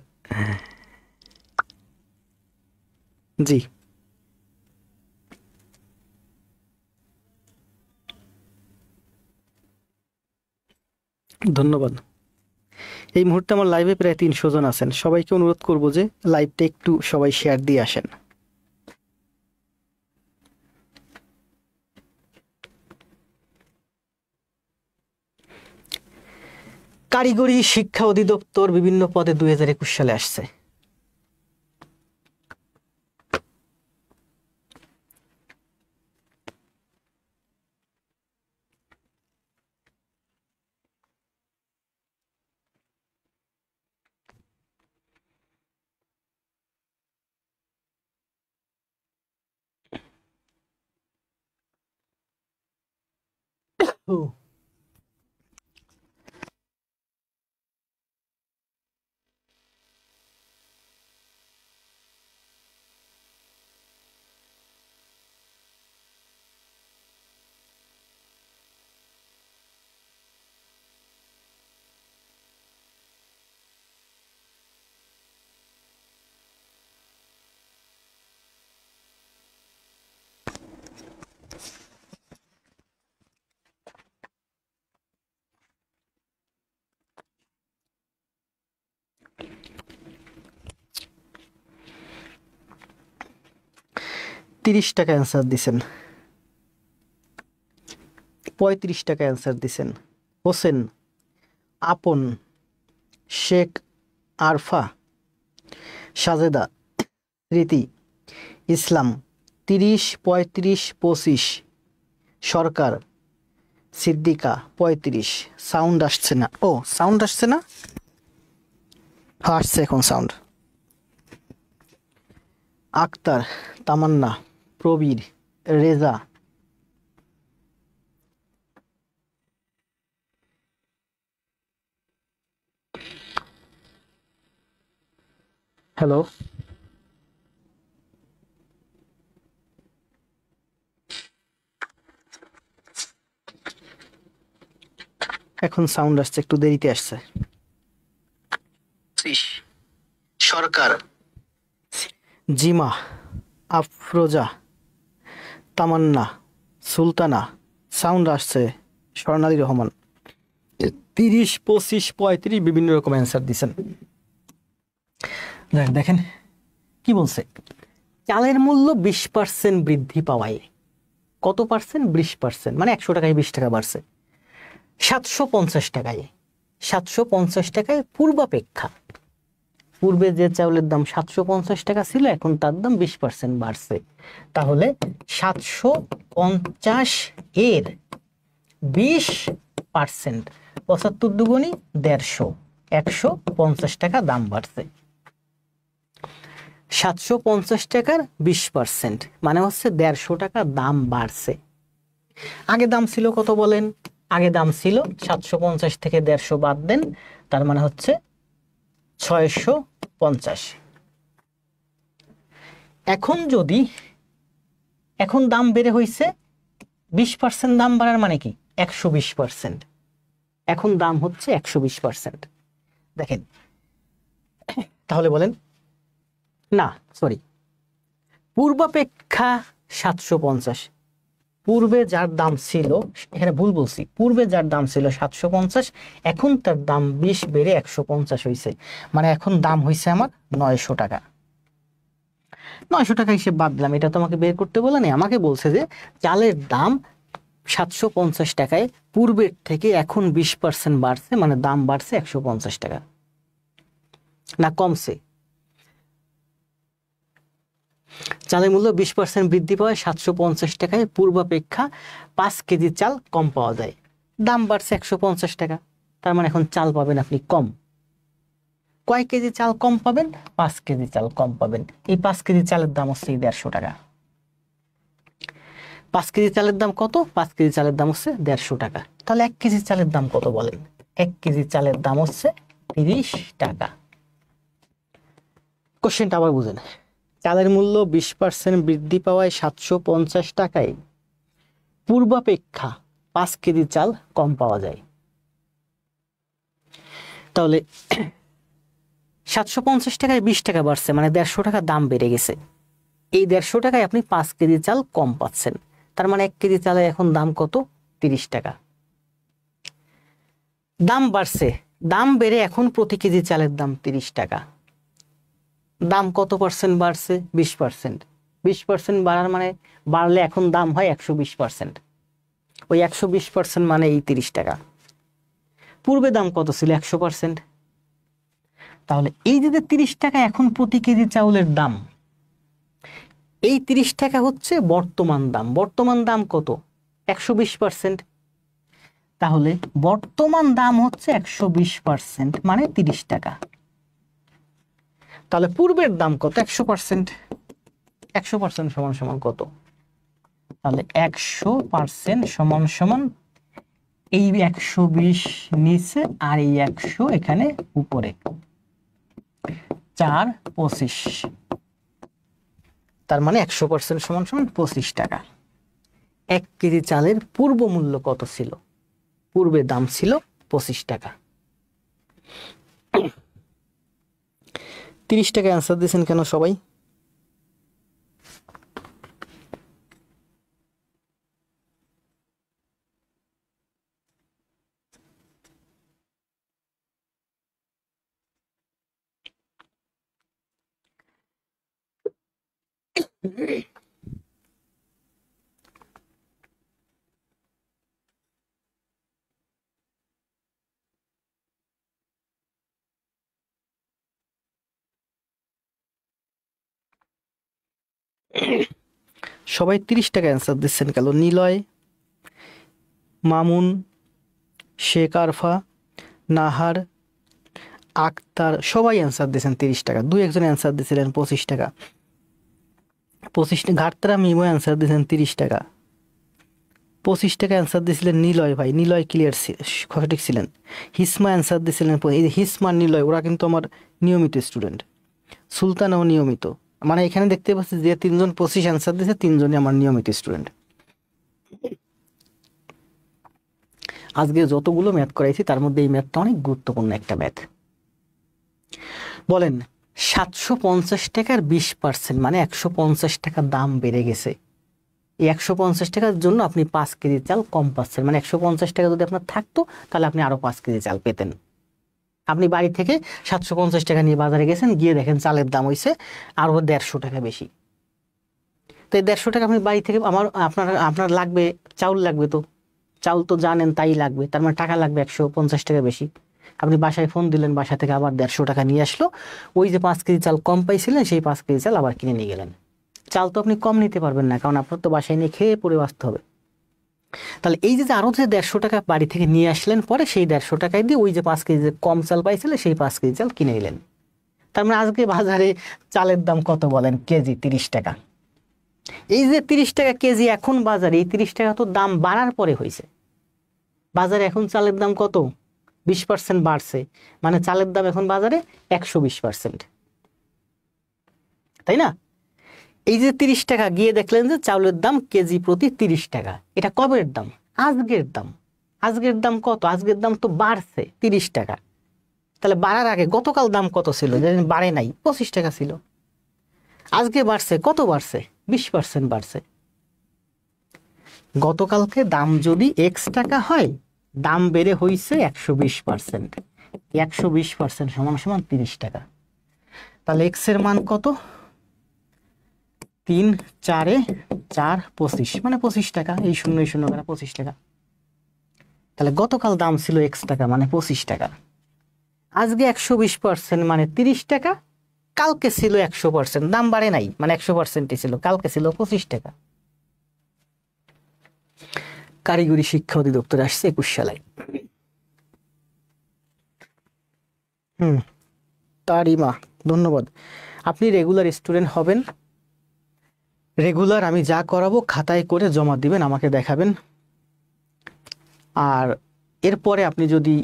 জি, ধন্যবাদ। এই মুহূর্তে আমার লাইভে প্রায় 300 জন আছেন, সবাইকে অনুরোধ করব যে লাইভটা একটু সবাই শেয়ার দিয়ে আসেন। কারিগরি শিক্ষা অধিদপ্তর বিভিন্ন পদে 2021 সালে আসছে। ও, 30 টাকা অ্যান্সার দিছেন, 35 টাকা অ্যান্সার দিছেন। হোসেন, আপন, শেখ আরফা, সাজেদা, স্মৃতি, ইসলাম, 30, 35, 25, সরকার, সিদ্দিকা, 35। সাউন্ড আসছে না। ও, সাউন্ড আসছে না, আসছে এখন সাউন্ড। আক্তার, তামান্না, প্রবীর, রেজা, হ্যালো, এখন সাউন্ড আসছে, একটু দেরিতে আসছে। সরকার, জিমা, আফরোজা, তামান্না, সুলতানা, সাউন্ড আসছে, স্বর্ণালী রহমান। 30, 25, 35 বিভিন্ন রকম অ্যান্সার দিছেন। দেখেন কি বলছে, চালের মূল্য 20% বৃদ্ধি পাওয়ায়, কত পার্সেন্ট? 20%, মানে 100 টাকায় 20 টাকা বাড়ছে। 750 টাকায়, 750 টাকায় পূর্বাপেক্ষা, পূর্বে যে চাউলের দাম 750 টাকা ছিল, এখন তার দাম 20% বাড়ছে। তাহলে 750 এর 20%, 75 দুগুণী 150, 150 টাকা দাম বাড়ছে। 750 টাকার 20% মানে হচ্ছে 150 টাকা দাম বাড়ছে। আগে দাম ছিল কত বলেন? আগে দাম ছিল 750 থেকে 150 বাদ দেন, তার মানে হচ্ছে 650। এখন যদি, এখন দাম বেড়ে হয়েছে 20%, দাম বাড়ার মানে কি? 120%। এখন দাম হচ্ছে 120%। দেখেন, তাহলে বলেন, না সরি, পূর্বাপেক্ষা 750, পূর্বে যার দাম ছিল, এখানে ভুল বলছি, পূর্বে যার দাম ছিল 750, এখন তার দাম 20 বেড়ে 150 হয়েছে, মানে এখন দাম হয়েছে আমার 900 টাকা। 900 টাকা হিসেবে বাদ দিলাম, এটা তো আমাকে বের করতে বলে না, আমাকে বলছে যে চালের দাম 750 টাকায় পূর্বের থেকে এখন 20% বাড়ছে, মানে দাম বাড়ছে 150 টাকা, না কমছে? চালের মূল্য 20% বৃদ্ধি পাওয়ায় 750 টাকায় পূর্বাপেক্ষা 5 কেজি চাল কম পাওয়া যায়, দাম বাড়ছে 150 টাকা, তার মানে এখন চাল পাবেন আপনি কম। কয় কেজি চাল কম পাবেন? 5 কেজি চাল কম পাবেন। এই 5 কেজি চালের দাম হচ্ছে 150 টাকা। 5 কেজি চালের দাম কত? 5 কেজি চালের দাম হচ্ছে 150 টাকা। তাহলে 1 কেজি চালের দাম কত বলেন? 1 কেজি চালের দাম হচ্ছে 30 টাকা। কোশ্চেনটা আবার বুঝেন, চালের মূল্য 20% বৃদ্ধি পাওয়ায় 750 টাকায় পূর্বাপেক্ষা 5 কেজি চাল কম পাওয়া যায়। তাহলে 750 টাকায় 20 টাকা বাড়ছে, মানে 150 টাকা দাম বেড়ে গেছে। এই 150 টাকায় আপনি 5 কেজি চাল কম পাচ্ছেন, তার মানে 1 কেজি চালের এখন দাম কত? 30 টাকা। দাম বাড়ছে, দাম বেড়ে এখন প্রতি কেজি চালের দাম 30 টাকা। দাম কত পার্সেন্ট বাড়ছে? 20%। 20% বাড়ার মানে বাড়লে এখন দাম হয় 120%। ওই 120% মানে এই 30 টাকা। পূর্বে দাম কত ছিল? 100%। তাহলে এই যে 30 টাকা এখন প্রতি কেজি চাউলের দাম, এই 30 টাকা হচ্ছে বর্তমান দাম। বর্তমান দাম কত? 120%। তাহলে বর্তমান দাম হচ্ছে 120%, মানে 30 টাকা। তাহলে পূর্বের দাম কত? 100%। 100% সমান সমান কত? তাহলে 100% সমান সমান এই 120 নিচে আর এই 100 এখানে উপরে, 4 25। তার মানে 100% সমান সমান 25 টাকা। 1 কেজি চালের পূর্ব মূল্য কত ছিল? পূর্বে দাম ছিল 25 টাকা। 30 টাকা অ্যান্সার দিয়েছেন কেন সবাই? সবাই 30 টাকা অ্যান্সার দিচ্ছেন কেন? নিলয়, মামুন, শেখ আরফা, নাহার, আক্তার সবাই অ্যান্সার দিয়েছেন 30 টাকা। 2-1 অ্যান্সার দিয়েছিলেন 25 টাকা। 25 ঘাটতারা মিমো অ্যান্সার দিয়েছেন 30 টাকা। 25 টাকা অ্যান্সার দিয়েছিলেন নিলয় ভাই, নিলয় ক্লিয়ার সঠিক ছিলেন। হিসমা অ্যান্সার দিয়েছিলেন, এই যে হিসমা নিলয় ওরা কিন্তু আমার নিয়মিত স্টুডেন্ট। সুলতানও নিয়মিত, মানে এখানে দেখতে পাচ্ছি যে 3 জন 25 অ্যান্সার দিয়েছে, 3 জনই আমার নিয়মিত স্টুডেন্ট। আজকে যতগুলো ম্যাথ করাইছি তার মধ্যে এই ম্যাথটা অনেক গুরুত্বপূর্ণ একটা ম্যাথ। বলেন 750 টাকার 20% মানে 150 টাকা দাম বেড়ে গেছে। এই 150 টাকার জন্য আপনি 5 কেজি চাল কম পাচ্ছেন, মানে 150 টাকা যদি আপনার থাকতো তাহলে আপনি আরো 5 কেজি চাল পেতেন। আপনি বাড়ি থেকে 750 টাকা নিয়ে বাজারে গেছেন, গিয়ে দেখেন চালের দাম হয়েছে আরো 150 টাকা বেশি। তো এই 150 টাকা আপনি বাড়ি থেকে আপনার লাগবে, চাউল লাগবে, তো চাউল তো জানেন তাই লাগবে, তার মানে টাকা লাগবে 150 টাকা বেশি। আপনি বাসায় ফোন দিলেন, বাসা থেকে আবার 150 টাকা নিয়ে আসলো, ওই যে 5 কেজি চাল কম পাইছিলেন সেই 5 কেজি চাল আবার কিনে নিয়ে গেলেন। চাল তো আপনি কম নিতে পারবেন না, কারণ আপনার তো বাসায় নিয়ে খেয়ে পরে বাঁচতে হবে। তাহলে এই যে আরো যে 150 টাকা বাড়ি থেকে নিয়ে আসলেন, পরে সেই 150 টাকায় দিয়ে ওই যে 5 কেজি কম চাল পাইছিলেন সেই 5 কেজি চাল কিনে নিলেন। তার মানে আজকে বাজারে চালের দাম কত বলেন? কেজি 30 টাকা। এই যে 30 টাকা কেজি এখন বাজারে, এই 30 টাকা তো দাম বাড়ার পরে হয়েছে। বাজারে এখন চালের দাম কত? 20% বাড়ছে, মানে চালের দাম এখন বাজারে 120%, তাই না? এই যে 30 টাকা, গিয়ে দেখলেন যে চাউলের দাম কেজি প্রতি 30 টাকা। এটা কবের দাম? আজকের দাম। আজকের দাম কত? আজকের দাম তো বাড়ছে 30 টাকা। তাহলে বাড়ার আগে গতকাল দাম কত ছিল? বাড়ে নাই, 25 টাকা ছিল। আজকে বাড়ছে, কত বাড়ছে? 20% বাড়ছে। গতকালকে দাম যদি X টাকা হয়, দাম বেড়ে হয়েছে 120%। 120% সমান সমান 30 টাকা। তাহলে X এর মান কত? 3 4 4 25, মানে 25 টাকা। এই 0 0 করে 25 টাকা। তাহলে গতকাল দাম ছিল X টাকা, মানে 25 টাকা। আজকে 120% মানে 30 টাকা। কালকে ছিল 100%, দাম বাড়ে নাই, মানে 100%ই ছিল। কালকে ছিল 25 টাকা। কারিগরি শিক্ষা অধিদপ্তর আসছে 21 সালে। তারিমা ধন্যবাদ। আপনি রেগুলার স্টুডেন্ট হবেন, রেগুলার আমি যা করাবো খাতায় করে জমা দিবেন, আমাকে দেখাবেন। আর এরপরে আপনি যদি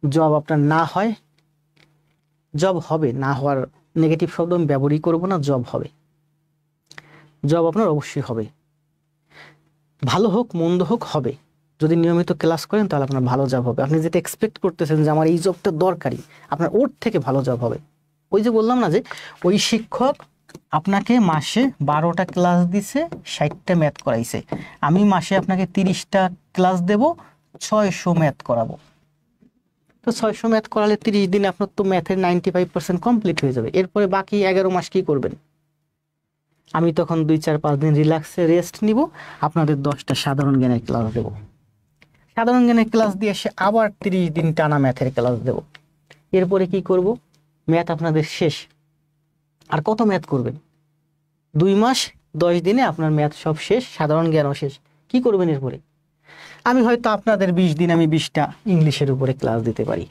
জব আপনার না হয়, জব হবে, না হওয়ার নেগেটিভ শব্দ আমি ব্যবহারই করবো না, জব হবে, জব আপনার অবশ্যই হবে, ভালো হোক মন্দ হোক হবে। যদি নিয়মিত ক্লাস করেন তাহলে আপনার ভালো জব হবে। আপনি যেটা এক্সপেক্ট করতেছেন যে আমার এই জবটা দরকারি, আপনার ওর থেকে ভালো জব হবে। ওই যে বললাম না যে ওই শিক্ষক আপনাকে মাসে 12টা ক্লাস দিছে, 60টা ম্যাথ করাইছে, আমি মাসে আপনাকে 30টা ক্লাস দেব, 600 ম্যাথ করাবো। তো 600 ম্যাথ করালে 30 দিনে আপনার তো ম্যাথের 95% কমপ্লিট হয়ে যাবে। এরপরে বাকি 11 মাস কি করবেন? আমি তখন 2-4-5 দিন রিল্যাক্সে রেস্ট নিব, আপনাদের 10টা সাধারণ জ্ঞানের ক্লাস দেব। সাধারণ জ্ঞানের ক্লাস দিয়ে এসে আবার 30 দিন টানা ম্যাথের ক্লাস দেব। এরপরে কি করব? ম্যাথ আপনাদের শেষ। আর কত ম্যাথ করবেন? 2 মাস 10 দিনে আপনার ম্যাথ সব শেষ, সাধারণ জ্ঞানও শেষ। কি করবেন এরপরে? আমি হয়তো আপনাদের 20 দিন আমি 20টা ইংলিশের উপরে ক্লাস দিতে পারি।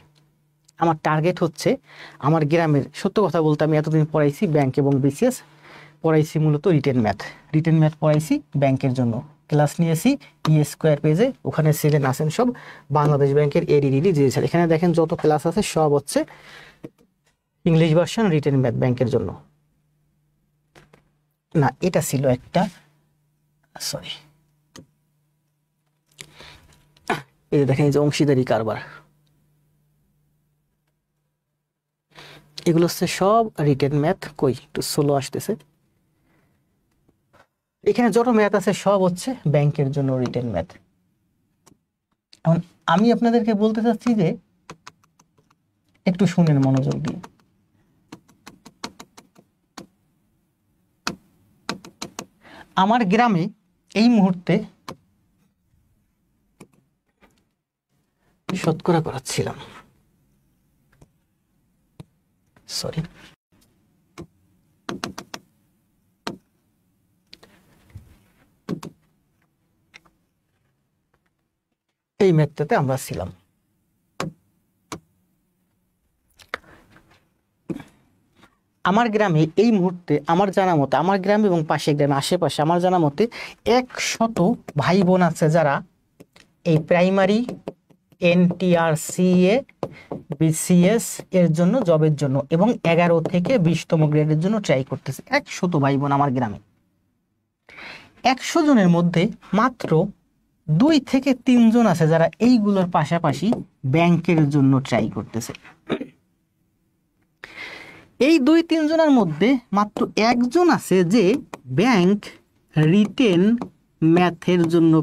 আমার টার্গেট হচ্ছে আমার গ্রামের, সত্য কথা বলতে আমি এতদিন পড়াইছি ব্যাংক এবং বিসিএস, পড়াইছি মূলত রিটেন ম্যাথ পড়াইছি ব্যাংকের জন্য। ক্লাস নিয়েছি স্কোয়ার পেজে, ওখানে সেলেন আছেন সব বাংলাদেশ ব্যাংকের এডিডিডি জিএসএল। এখানে দেখেন যত ক্লাস আছে সব হচ্ছে ইংলিশ ভার্সন রিটেন ম্যাথ ব্যাংকের জন্য। না, এটা ছিল একটা, সরি, এই যে দেখেন এই যে অংশীদারি কারবার, এগুলো হচ্ছে সব রিটেন ম্যাথ। কই একটু স্লো আসতেছে। এখানে যত ম্যাথ আছে সব হচ্ছে ব্যাংকের জন্য রিটেন ম্যাথ। এখন আমি আপনাদেরকে বলতে চাচ্ছি যে একটু শুনেন মনোযোগ দিয়ে। আমার গ্রামে এই মুহূর্তে শতকরা করাচ্ছিলাম, সরি, এই ম্যাথটাতে আমরা ছিলাম। আমার গ্রামে এই মুহূর্তে আমার জানা মতে, আমার গ্রাম এবং পাশের গ্রামে আশেপাশে আমার জানা মতে 100 ভাই বোন আছে যারা এই প্রাইমারি NTRCA BCS এর জন্য, জবের জন্য এবং 11 থেকে 20তম গ্রেডের জন্য ট্রাই করতেছে। 100 ভাই বোন আমার গ্রামে। 100 জনের মধ্যে মাত্র 2 থেকে 3 জন আছে যারা এইগুলোর পাশাপাশি ব্যাংকের জন্য ট্রাই করতেছে। এই 2-3 জনের মধ্যে মাত্র 1 জন আছে যে ব্যাংক রিটেন ম্যাথের জন্য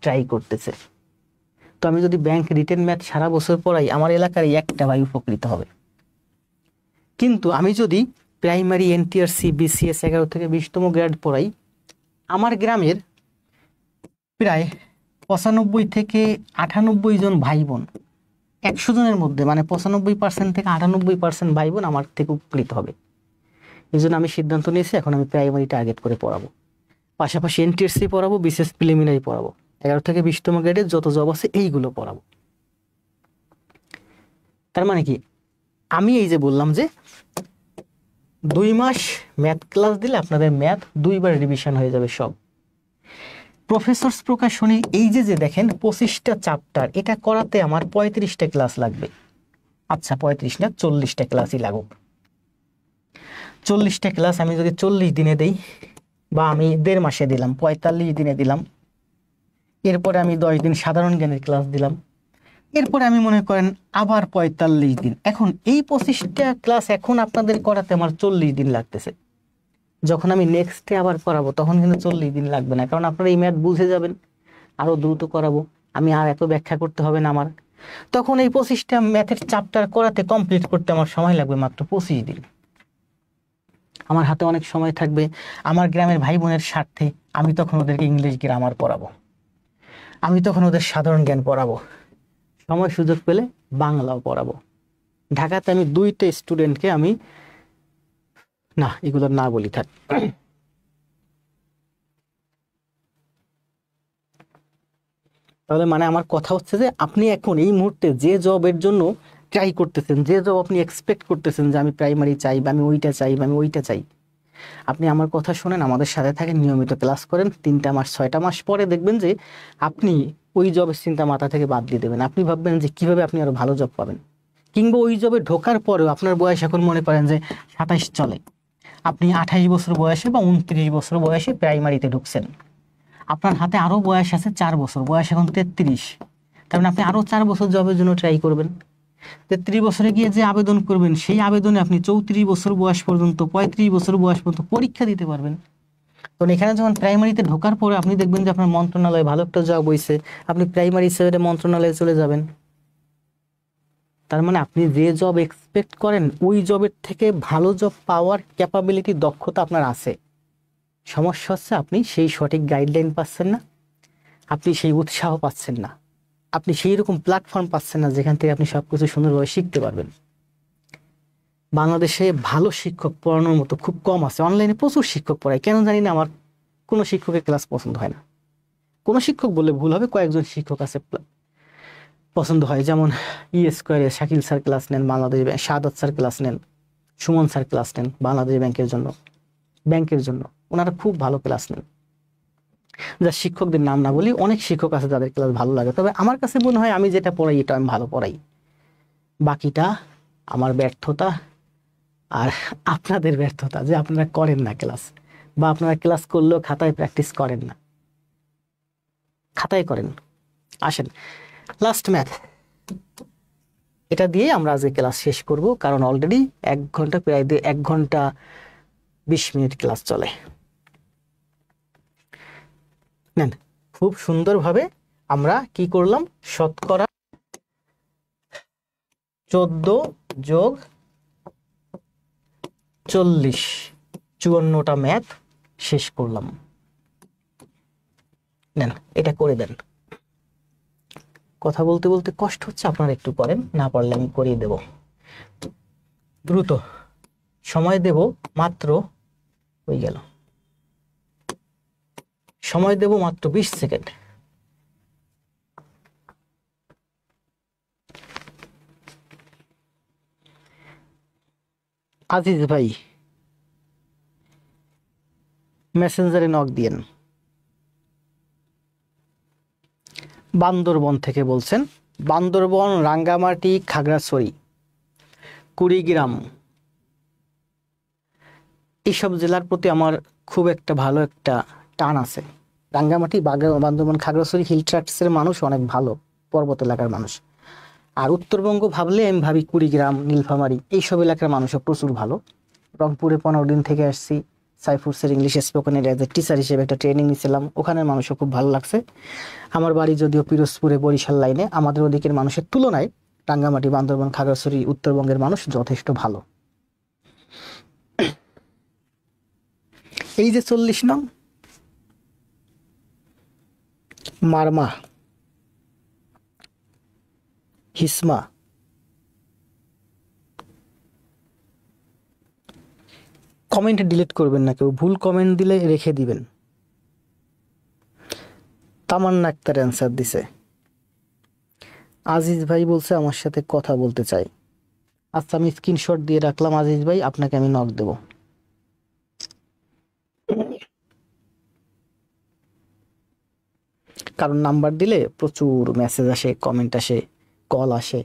ট্রাই করতেছে। তো আমি যদি ব্যাংক রিটেন ম্যাথ সারা বছর পড়াই, আমার এলাকার একটা ভাই উপকৃত হবে। কিন্তু আমি যদি প্রাইমারি NTRC BCS 11 থেকে 20তম গ্রেড পড়াই, আমার গ্রামের প্রায় 95 থেকে 98 জন ভাই বোন, 100 জনের মধ্যে মানে 95% থেকে 98% ভাই বোন আমার থেকে উপকৃত হবে। এই জন্য আমি সিদ্ধান্ত নিয়েছি এখন আমি প্রাইমারি টার্গেট করে পড়াবো, পাশাপাশি NTRC পড়াবো, BCS প্রিলিমিনারি পড়াবো, 11 থেকে 20তম গ্রেডের যত জব আছে এইগুলো পড়াবো। তার মানে কি, আমি এই যে বললাম যে 2 মাস ম্যাথ ক্লাস দিলে আপনাদের ম্যাথ 2বার রিভিশন হয়ে যাবে সব। প্রফেসরস প্রকাশনী এই যে দেখেন 25টা চ্যাপ্টার, এটা করাতে আমার 35টা ক্লাস লাগবে। আচ্ছা 35 না, 40টা ক্লাসই লাগুক। 40টা ক্লাস আমি যদি 40 দিনে দেই, বা আমি 1.5 মাসে দিলাম, 45 দিনে দিলাম, এরপরে আমি 10 দিন সাধারণ জ্ঞানের ক্লাস দিলাম, এরপরে আমি মনে করেন আবার 45 দিন। এখন এই 25টা ক্লাস এখন আপনাদের করাতে আমার 40 দিন লাগতেছে। যখন আমি নেক্সটে আবার করাবো তখন কিন্তু 40 দিন লাগবে না, কারণ আপনারা এই ম্যাথ বুঝে যাবেন, আরো দ্রুত করাবো, আমি আর এত ব্যাখ্যা করতে হবে না আমার। তখন এই 25টা ম্যাথের চ্যাপ্টার করাতে কমপ্লিট করতে আমার সময় লাগবে মাত্র 25 দিন। আমার হাতে অনেক সময় থাকবে। আমার গ্রামের ভাই বোনের স্বার্থে আমি তখন ওদেরকে ইংলিশ গ্রামার পড়াবো, আমি তখন ওদের সাধারণ জ্ঞান পড়াবো, সময় সুযোগ পেলে বাংলাও পড়াবো। ঢাকাতে আমি 2টা স্টুডেন্টকে আমি, না এগুলো না বলি থাক, তাহলে মানে আমার কথা হচ্ছে যে আপনি এখন এই মুহূর্তে যে জবের জন্য ট্রাই করতেছেন, যে জব আপনি এক্সপেক্ট করতেছেন যে আমি প্রাইমারি চাই বা আমি ওইটা চাই বা আমি ওইটা চাই, আপনি আমার কথা শোনেন, আমাদের সাথে থাকেন, নিয়মিত ক্লাস করেন, 3টা মাস 6টা মাস পরে দেখবেন যে আপনি ওই জবের চিন্তা মাথা থেকে বাদ দিয়ে দেবেন। আপনি ভাববেন যে কিভাবে আপনি আরো ভালো জব পাবেন, কিংবা ওই জবে ঢোকার পরেও আপনার বয়স এখন মনে করেন যে 27 চলে, আপনি 28 বছর বয়সে বা 29 বছর বয়সে প্রাইমারিতে ঢুকছেন, আপনার হাতে আরো বয়স আছে 4 বছর, বয়স এখন 33, তার মানে আপনি আরো 4 বছর জবের জন্য ট্রাই করবেন। 33 বছরে গিয়ে যে আবেদন করবেন সেই আবেদনে আপনি 34 বছর বয়স পর্যন্ত 35 বছর বয়স পর্যন্ত পরীক্ষা দিতে পারবেন। তো এখানে যখন প্রাইমারিতে ঢোকার পরে আপনি দেখবেন যে আপনার মন্ত্রণালয়ে ভালো একটা জব হয়েছে, আপনি প্রাইমারি সেভেনে মন্ত্রণালয়ে চলে যাবেন। তার মানে আপনি যে জব এক্সপেক্ট করেন ওই জবের থেকে ভালো জব পাওয়ার ক্যাপাবিলিটি, দক্ষতা আপনার আছে। সমস্যা হচ্ছে আপনি সেই সঠিক গাইডলাইন পাচ্ছেন না, আপনি সেই উৎসাহ পাচ্ছেন না, আপনি সেই রকম প্ল্যাটফর্ম পাচ্ছেন না যেখান থেকে আপনি সবকিছু সুন্দরভাবে শিখতে পারবেন। বাংলাদেশে ভালো শিক্ষক পড়ানোর মতো খুব কম আছে, অনলাইনে প্রচুর শিক্ষক পড়ায়, কেন জানি না আমার কোনো শিক্ষকের ক্লাস পছন্দ হয় না। কোনো শিক্ষক বললে ভুল হবে, কয়েকজন শিক্ষক আছে পছন্দ হয়, যেমন স্কোয়ারে শাকিল স্যার ক্লাস নেন বাংলাদেশ ব্যাংক, শাহাদাত স্যার ক্লাস নেন, সুমন স্যার ক্লাস নেন বাংলাদেশ ব্যাংকের জন্য ওনারা খুব ভালো ক্লাস নেন। যা শিক্ষকদের নাম না বলি, অনেক শিক্ষক আছে যাদের ক্লাস ভালো লাগে, তবে আমার কাছে মনে হয় আমি যেটা পড়াই এটা আমি ভালো পড়াই, বাকিটা আমার ব্যর্থতা আর আপনাদের ব্যর্থতা যে আপনারা করেন না ক্লাস, বা আপনারা ক্লাস করলেও খাতায় প্র্যাকটিস করেন না। খাতায় করেন। আসেন লাস্ট ম্যাথ, এটা দিয়ে আমরা আজকে ক্লাস শেষ করব, কারণ অলরেডি 1 ঘন্টা, প্রায় 1 ঘন্টা 20 মিনিট ক্লাস চলে। নেন, খুব সুন্দরভাবে আমরা কি করলাম, শতকরা 14 যোগ 40, 54টা ম্যাথ শেষ করলাম। নেন এটা করে দেন। কথা বলতে বলতে কষ্ট হচ্ছে, আপনারা একটু করেন, না পারলে আমি করিয়ে দেব। দ্রুত সময় দেব মাত্র, হয়ে গেল, সময় দেব মাত্র 20 সেকেন্ড। আজিজ ভাই মেসেঞ্জারে নক দিয়েন। বান্দরবন থেকে বলছেন, বান্দরবন, রাঙ্গামাটি, খাগড়াছড়ি, কুড়িগ্রাম, এইসব জেলার প্রতি আমার খুব একটা ভালো একটা টান আছে। রাঙ্গামাটি, বান্দরবন, খাগড়াছড়ি হিল ট্র্যাক্টসের মানুষ অনেক ভালো, পর্বত এলাকার মানুষ। আর উত্তরবঙ্গ ভাবলে আমি ভাবি কুড়িগ্রাম, নীলফামারী, এইসব এলাকার মানুষও প্রচুর ভালো। রংপুরে 15 দিন থেকে আসছি, সাইফুরসের ইংলিশ স্পোকেনের এজ এ টিচার হিসেবে একটা ট্রেনিং নিয়েছিলাম, ওখানের মানুষও খুব ভালো লাগছে। আমার বাড়ি যদিও পিরোজপুরে, বরিশাল লাইনে, আমাদের ওদিকের মানুষের তুলনায় রাঙ্গামাটি, বান্দরবন, খাগড়াছড়ি, উত্তরবঙ্গের মানুষ যথেষ্ট ভালো। এই যে 40 নং মারমা, হিসমা, কমেন্ট ডিলিট করবেন না কেউ, ভুল কমেন্ট দিলে রেখে দিবেন। তামান্না আক্তার অ্যান্সার দিছে। আজিজ ভাই বলছে আমার সাথে কথা বলতে চাই। আচ্ছা আমি স্ক্রিনশট দিয়ে রাখলাম আজিজ ভাই, আপনাকে আমি নক দেব। কারণ নাম্বার দিলে প্রচুর মেসেজ আসে, কমেন্ট আসে, কল আসে।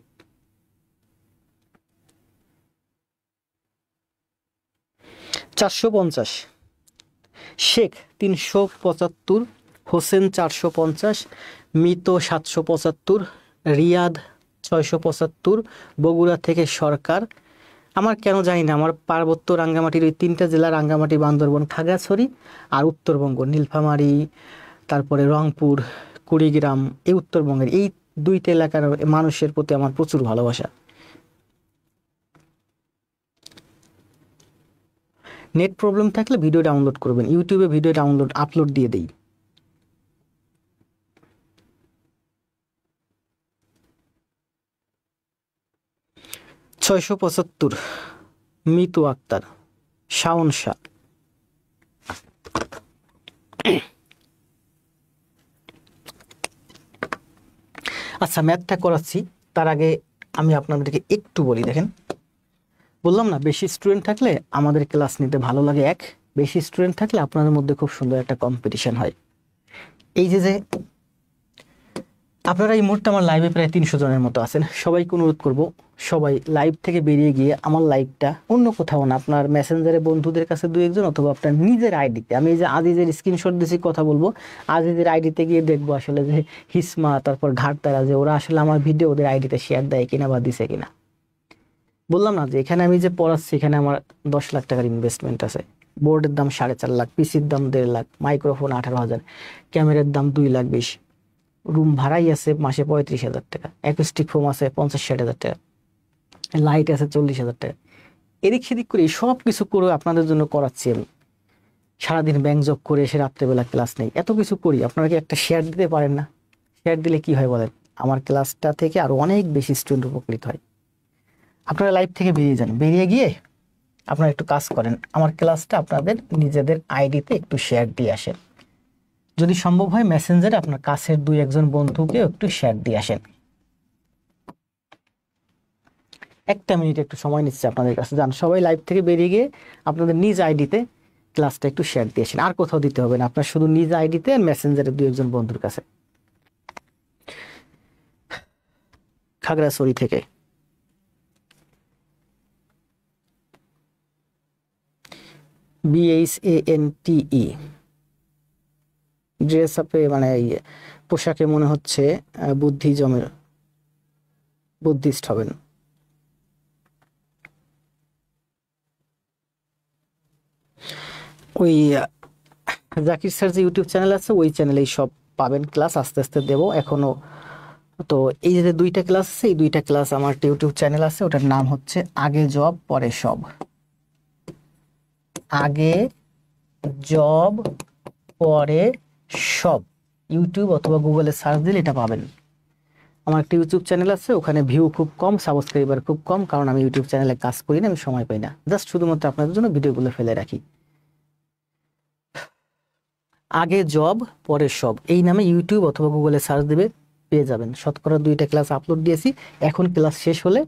$450, শেখ 375, হোসেন 450, মিতো 775, রিয়াদ 675, বগুড়া থেকে সরকার। আমার কেন জানি না, আমার পার্বত্য রাঙ্গামাটির ওই 3টা জেলা, রাঙ্গামাটি, বান্দরবন, খাগড়াছড়ি, আর উত্তরবঙ্গ নীলফামারী, তারপরে রংপুর, কুড়িগ্রাম, এই উত্তরবঙ্গের এই 2টা এলাকার মানুষের প্রতি আমার প্রচুর ভালোবাসা। নেট প্রবলেম থাকলে ভিডিও ডাউনলোড করবেন, ইউটিউবে ভিডিও আপলোড দিয়ে দেই। $675, মিতু আক্তার, শাওন শাহ। আচ্ছা ম্যাথটা করাচ্ছি, তার আগে আমি আপনাদেরকে একটু বলি। দেখেন, বললাম না বেশি স্টুডেন্ট থাকলে আমাদের ক্লাস নিতে ভালো লাগে, বেশি স্টুডেন্ট থাকলে আপনাদের মধ্যে খুব সুন্দর একটা কম্পিটিশন হয়। এই যে আপনারা এই মুহূর্তে আমার লাইভে প্রায় 300 জনের মতো আছেন। সবাইকে অনুরোধ করব, সবাই লাইভ থেকে বেরিয়ে গিয়ে আমার লাইভটা অন্য কোথাও না, আপনার মেসেঞ্জারে বন্ধুদের কাছে 2-1 জন অথবা আপনার নিজের আইডিতে, আমি এই যে আজিজের স্ক্রিনশট দিয়েছি কথা বলবো, আজিজের আইডিতে গিয়ে দেখবো আসলে যে হিসমা তারপর ঘাটতারা যে ওরা আসলে আমার ভিডিও ওদের আইডিতে শেয়ার দেয় কিনা বা দিছে কিনা। বললাম না যে এখানে আমি যে পড়াচ্ছি এখানে আমার 10 লাখ টাকার ইনভেস্টমেন্ট আছে। বোর্ডের দাম 4.5 লাখ, পিসির দাম 1.5 লাখ, মাইক্রোফোন 18,000, ক্যামেরার দাম 2,20,000, রুম ভাড়াই আছে মাসে 35,000 টাকা, অ্যাকুস্টিক ফোম আছে 50-60,000 টাকা, লাইট আছে 40,000 টাকা। এদিক সেদিক করে সব কিছু করে আপনাদের জন্য করাচ্ছি আমি। সারাদিন ব্যাংক জব করে এসে রাত্রেবেলা ক্লাস নেই, এত কিছু করি, আপনারা কি একটা শেয়ার দিতে পারেন না? শেয়ার দিলে কি হয় বলেন? আমার ক্লাসটা থেকে আরো অনেক বেশি স্টুডেন্ট উপকৃত হয়। আপনারা লাইভ থেকে বেরিয়ে যান, বেরিয়ে গিয়ে আপনারা একটু কাজ করেন, আমার ক্লাসটা আপনাদের নিজেদের আইডিতে একটু শেয়ার দিয়ে আসেন। যদি সম্ভব হয় মেসেঞ্জারে আপনার কাছের 2-1 জন বন্ধুকে একটু শেয়ার দিয়ে আসেন। 1 মিনিট একটু সময় নিচ্ছে আপনাদের কাছে। যান সবাই লাইভ থেকে বেরিয়ে গিয়ে আপনাদের নিজ আইডিতে ক্লাসটা একটু শেয়ার দিয়ে আসেন। আর কোথাও দিতে হবে না, আপনার শুধু নিজ আইডিতে আর মেসেঞ্জারে 2-1 জন বন্ধুর কাছে। খাগড়াছড়ি থেকে BHANTE ড্রেস আপে মানে পোশাকে মনে হচ্ছে বুদ্ধিস্ট হবেন। ওই জাকির স্যার যে ইউটিউব চ্যানেল আছে ওই চ্যানেলেই সব পাবেন, ক্লাস আস্তে আস্তে দেবো এখনো। তো এই যে 2টা ক্লাস আছে, এই 2টা ক্লাস আমার ইউটিউব চ্যানেল আছে, ওটার নাম হচ্ছে আগে জব পরে সব। আগে জব পরে সব, ইউটিউব অথবা গুগলে সার্চ দিলে এটা পাবেন। আমার একটা ইউটিউব চ্যানেল আছে, ওখানে ভিউ খুব কম, সাবস্ক্রাইবার খুব কম, কারণ আমি ইউটিউব চ্যানেলে কাজ করি না, আমি সময় পাই না, জাস্ট শুধুমাত্র আপনাদের জন্য ভিডিওগুলো ফেলে রাখি। আগে জব পরে সব এই নামে ইউটিউব অথবা গুগলে সার্চ দিবে, পেয়ে যাবেন। শতকরা 2টা ক্লাস আপলোড দিয়েছি, এখন ক্লাস শেষ হলে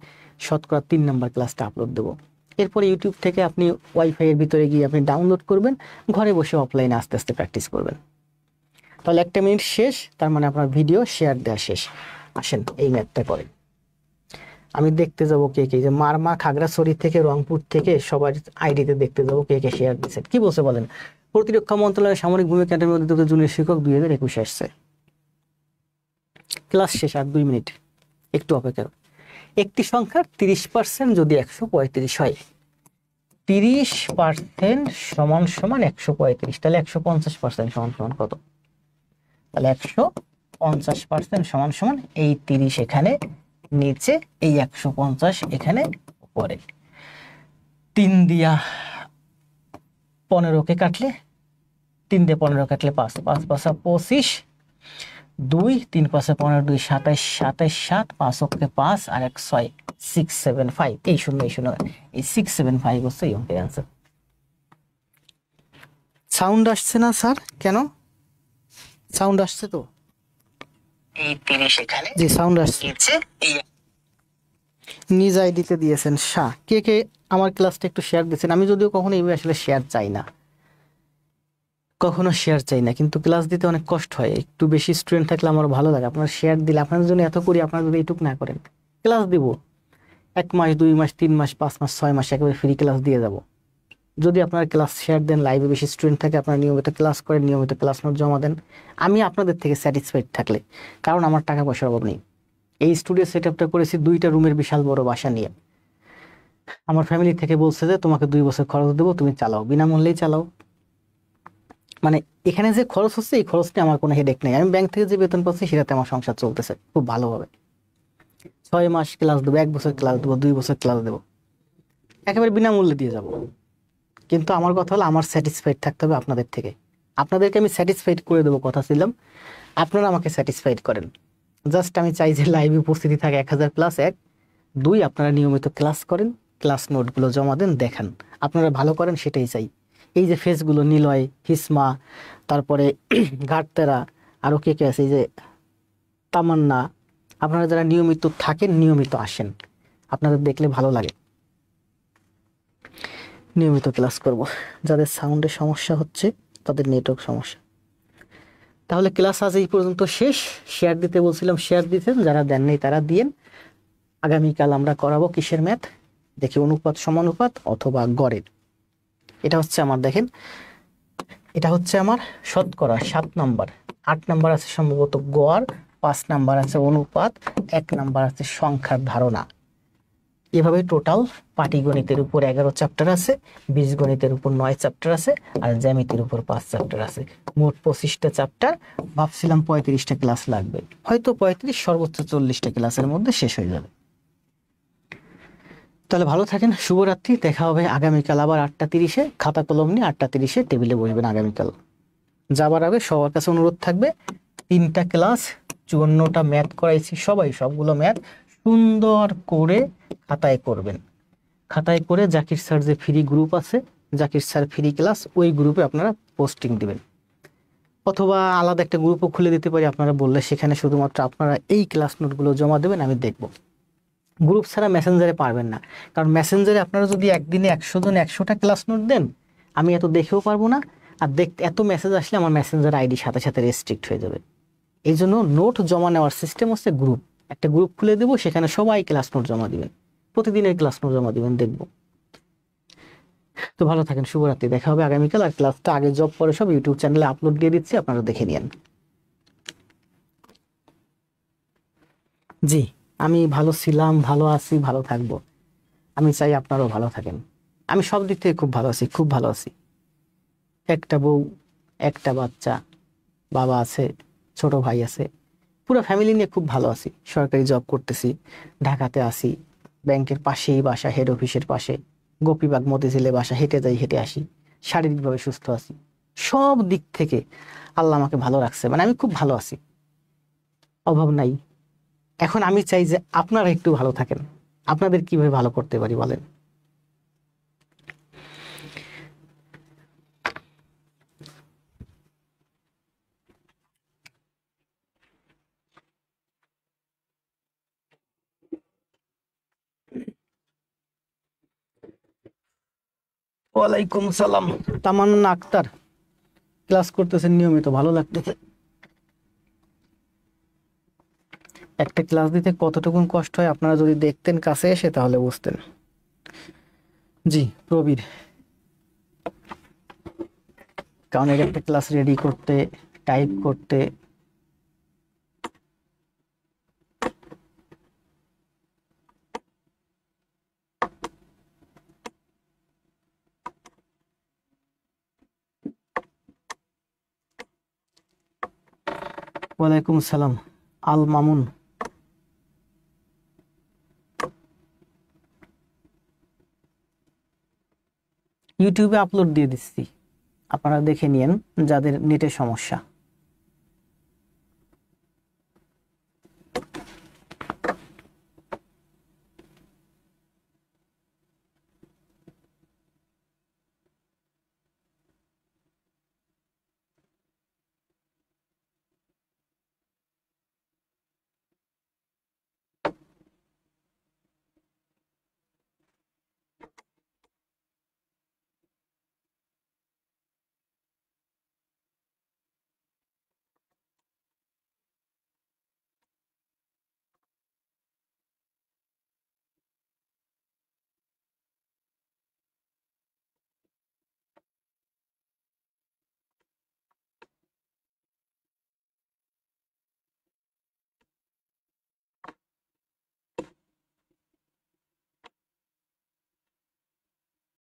শতকরা 3 নাম্বার ক্লাসটা আপলোড দেবো। এরপরে ইউটিউব থেকে আপনি ওয়াইফাই এর ভিতরে গিয়ে আপনি ডাউনলোড করবেন, ঘরে বসে অফলাইনে আস্তে আস্তে প্র্যাকটিস করবেন। তাহলে 1 মিনিট শেষ, তার মানে আপনার ভিডিও শেয়ার দেওয়া শেষ। আসেন এই ম্যাথটা করেন। আমি দেখতে যাব কে কে, যে মারমা খাগড়াছড়ি থেকে, রংপুর থেকে, সবার আইডিতে দেখতে যাব কে কে শেয়ার দিচ্ছেন। কি বলছে বলেন? প্রতিরক্ষা মন্ত্রণালয়ের সামরিক ভূমি একাডেমি অধিদপ্তর জুনিয়র শিক্ষক 2021 আসছে। ক্লাস শেষ, আর 2 মিনিট একটু অপেক্ষা। একটি সংখ্যার 30% যদি 135 হয়, 30% সমান সমান 135, তাহলে 150% সমান সমান কত? তাহলে 150% সমান সমান এই 30 এখানে নিচে, এই 150 এখানে উপরে। 3 দিয়া 15 কে কাটলে, 3 দিয়ে 15 কাটলে 5, 5 5 25, 2 3 5 15, 2 27, 27 7, 5 অক্ষে 5 আর 1 6, 675, এই শূন্য এই 675 হচ্ছে এই অঙ্কের অ্যান্সার। সাউন্ড আসছে না স্যার? কেন সাউন্ড আসছে? তো এই 30 এখানে যে সাউন্ড আসছে এই নিজ আইডিতে দিয়েছেন। কে কে আমার ক্লাসটা একটু শেয়ার দিয়েছেন? আমি যদিও কখনো এইভাবে আসলে শেয়ার চাই না, কখনো শেয়ার চাই না, কিন্তু ক্লাস দিতে অনেক কষ্ট হয়। একটু বেশি স্টুডেন্ট থাকলে আমার ভালো লাগে। আপনারা শেয়ার দিলে, আপনাদের জন্য এত করি, আপনারা যদি এইটুক না করেন, ক্লাস দিব 1 মাস 2 মাস 3 মাস 5 মাস 6 মাস একেবারে ফ্রি ক্লাস দিয়ে যাব। যদি আপনারা ক্লাস শেয়ার দেন, লাইভে বেশি স্টুডেন্ট থাকে, আপনারা নিয়মিত ক্লাস করেন, নিয়মিত ক্লাস নোট জমা দেন, আমি আপনাদের থেকে স্যাটিসফাইড থাকলে, কারণ আমার টাকা পয়সার অভাব নেই। এই স্টুডিও সেট আপটা করেছি 2টা রুমের বিশাল বড় বাসা নিয়ে। আমার ফ্যামিলি থেকে বলছে যে তোমাকে 2 বছর খরচ দেবো, তুমি চালাও, বিনামূল্যেই চালাও। মানে এখানে যে খরচ হচ্ছে, এই খরচ নিয়ে আমার কোনো হেডেক নেই। আমি ব্যাংক থেকে যে বেতন পাচ্ছি সেটাতে আমার সংসার চলতেছে খুব ভালোভাবে। 6 মাস ক্লাস দেবো, 1 বছর ক্লাস দেবো, 2 বছর ক্লাস দেবো, একেবারে বিনামূল্যে দিয়ে যাব। কিন্তু আমার কথা হলো, আমার স্যাটিসফাইড থাকতে হবে আপনাদের থেকে। আপনাদেরকে আমি স্যাটিসফাইড করে দেবো কথা ছিলাম, আপনারা আমাকে স্যাটিসফাইড করেন। জাস্ট আমি চাই যে লাইভে উপস্থিতি থাকে 1000 + 1 2, আপনারা নিয়মিত ক্লাস করেন, ক্লাস নোটগুলো জমা দেন, দেখান, আপনারা ভালো করেন, সেটাই চাই। এই যে ফেসগুলো, নিলয়, হিসমা, তারপরে ঘাটতেরা, আরও কে কে আছে, এই যে তামান্না, আপনারা যারা নিয়মিত থাকেন, নিয়মিত আসেন, আপনাদের দেখলে ভালো লাগে। নিয়মিত ক্লাস করব। যাদের সাউন্ডের সমস্যা হচ্ছে, তাদের নেটওয়ার্ক সমস্যা, তাহলে ক্লাস আজ এই পর্যন্ত শেষ। শেয়ার দিতে বলছিলাম, শেয়ার দিতেন, যারা দেননি তারা দিয়েন। আগামীকাল আমরা করাবো কিসের ম্যাথ দেখি, অনুপাত সমানুপাত অথবা গড়ের। এটা হচ্ছে আমার, দেখেন এটা হচ্ছে আমার শতকরা 7 নাম্বার, 8 নাম্বার আছে সম্ভবত গড়, 5 নাম্বার আছে অনুপাত, 1 নাম্বার আছে সংখ্যার ধারণা। এভাবে টোটাল পাটিগণিতের উপর 11 চ্যাপ্টার আছে, বীজগণিতের উপর 9 চ্যাপ্টার আছে, আর জ্যামিতির উপর 5 চ্যাপ্টার আছে। মোট 25টা চ্যাপ্টার। ভাবছিলাম 35টা ক্লাস লাগবে, হয়তো 35 সর্বোচ্চ 40টা ক্লাসের মধ্যে শেষ হয়ে যাবে। তাহলে ভালো থাকেন, শুভরাত্রি। দেখা হবে আগামীকাল আবার 8টা 30-এ। খাতা কলম নিয়ে 8টা 30-এ টেবিলে বসবেন আগামীকাল। যাবার আগে সবার কাছে অনুরোধ থাকবে, 3টা ক্লাস 54টা ম্যাথ করাইছি, সবগুলো ম্যাথ সুন্দর করে খাতায় করবেন। খাতায় করে জাকির স্যার যে ফ্রি গ্রুপ আছে, জাকির স্যার ফ্রি ক্লাস, ওই গ্রুপে আপনারা পোস্টিং দিবেন, অথবা আলাদা একটা গ্রুপও খুলে দিতে পারি আপনারা বললে, সেখানে শুধুমাত্র আপনারা এই ক্লাস নোটগুলো জমা দেবেন, আমি দেখব। গ্রুপ ছাড়া মেসেঞ্জারে পারবেন না, কারণ মেসেঞ্জারে আপনারা যদি একদিনে 100 জন 100টা ক্লাস নোট দেন, আমি এত দেখেও পারবো না, আর দেখতে এত মেসেজ আসলে আমার মেসেঞ্জার আইডি সাথে সাথে রেস্ট্রিক্ট হয়ে যাবে। এই জন্য নোট জমা নেওয়ার সিস্টেম হচ্ছে গ্রুপ। একটা গ্রুপ খুলে দেবো, সেখানে সবাই ক্লাস নোট জমা দিবেন, প্রতিদিনের ক্লাস নোট জমা দিবেন, দেখবো। তো ভালো থাকেন, শুভরাত্রি। দেখা হবে আগামীকাল। আর ক্লাসটা আগে জব পরে সব ইউটিউব চ্যানেলে আপলোড দিয়ে দিচ্ছি, আপনারা দেখে নিন। জি, আমি ভালো ছিলাম, ভালো আছি, ভালো থাকবো। আমি চাই আপনারাও ভালো থাকেন। আমি সব দিক থেকে খুব ভালো আছি, খুব ভালো আছি। একটা বউ, একটা বাচ্চা, বাবা আছে, ছোট ভাই আছে, পুরো ফ্যামিলি নিয়ে খুব ভালো আছি। সরকারি জব করতেছি, ঢাকাতে আছি, ব্যাংকের পাশেই বাসা, হেড অফিসের পাশে, গোপীবাগ মতিঝিলে বাসা, হেঁটে যাই হেঁটে আসি, শারীরিকভাবে সুস্থ আছি। সব দিক থেকে আল্লাহ আমাকে ভালো রাখছে, মানে আমি খুব ভালো আছি, অভাব নাই। এখন আমি চাই যে আপনারা একটু ভালো থাকেন। আপনাদের কিভাবে ভালো করতে পারি বলেন? ওয়ালাইকুম সালাম। তামান্না আক্তার ক্লাস করতেছেন নিয়মিত, ভালো লাগতেছে। একটা ক্লাস দিতে কতটুকুন কষ্ট হয় আপনারা যদি দেখতেন কাছে এসে, তাহলে বুঝতেন। জি প্রবীর, কারণ এর একটা ক্লাস রেডি করতে, টাইপ করতে, ওয়ালাইকুম সালাম। আল মামুন, ইউটিউবে আপলোড দিয়ে দিচ্ছি, আপনারা দেখে নিয়েন যাদের নেটের সমস্যা।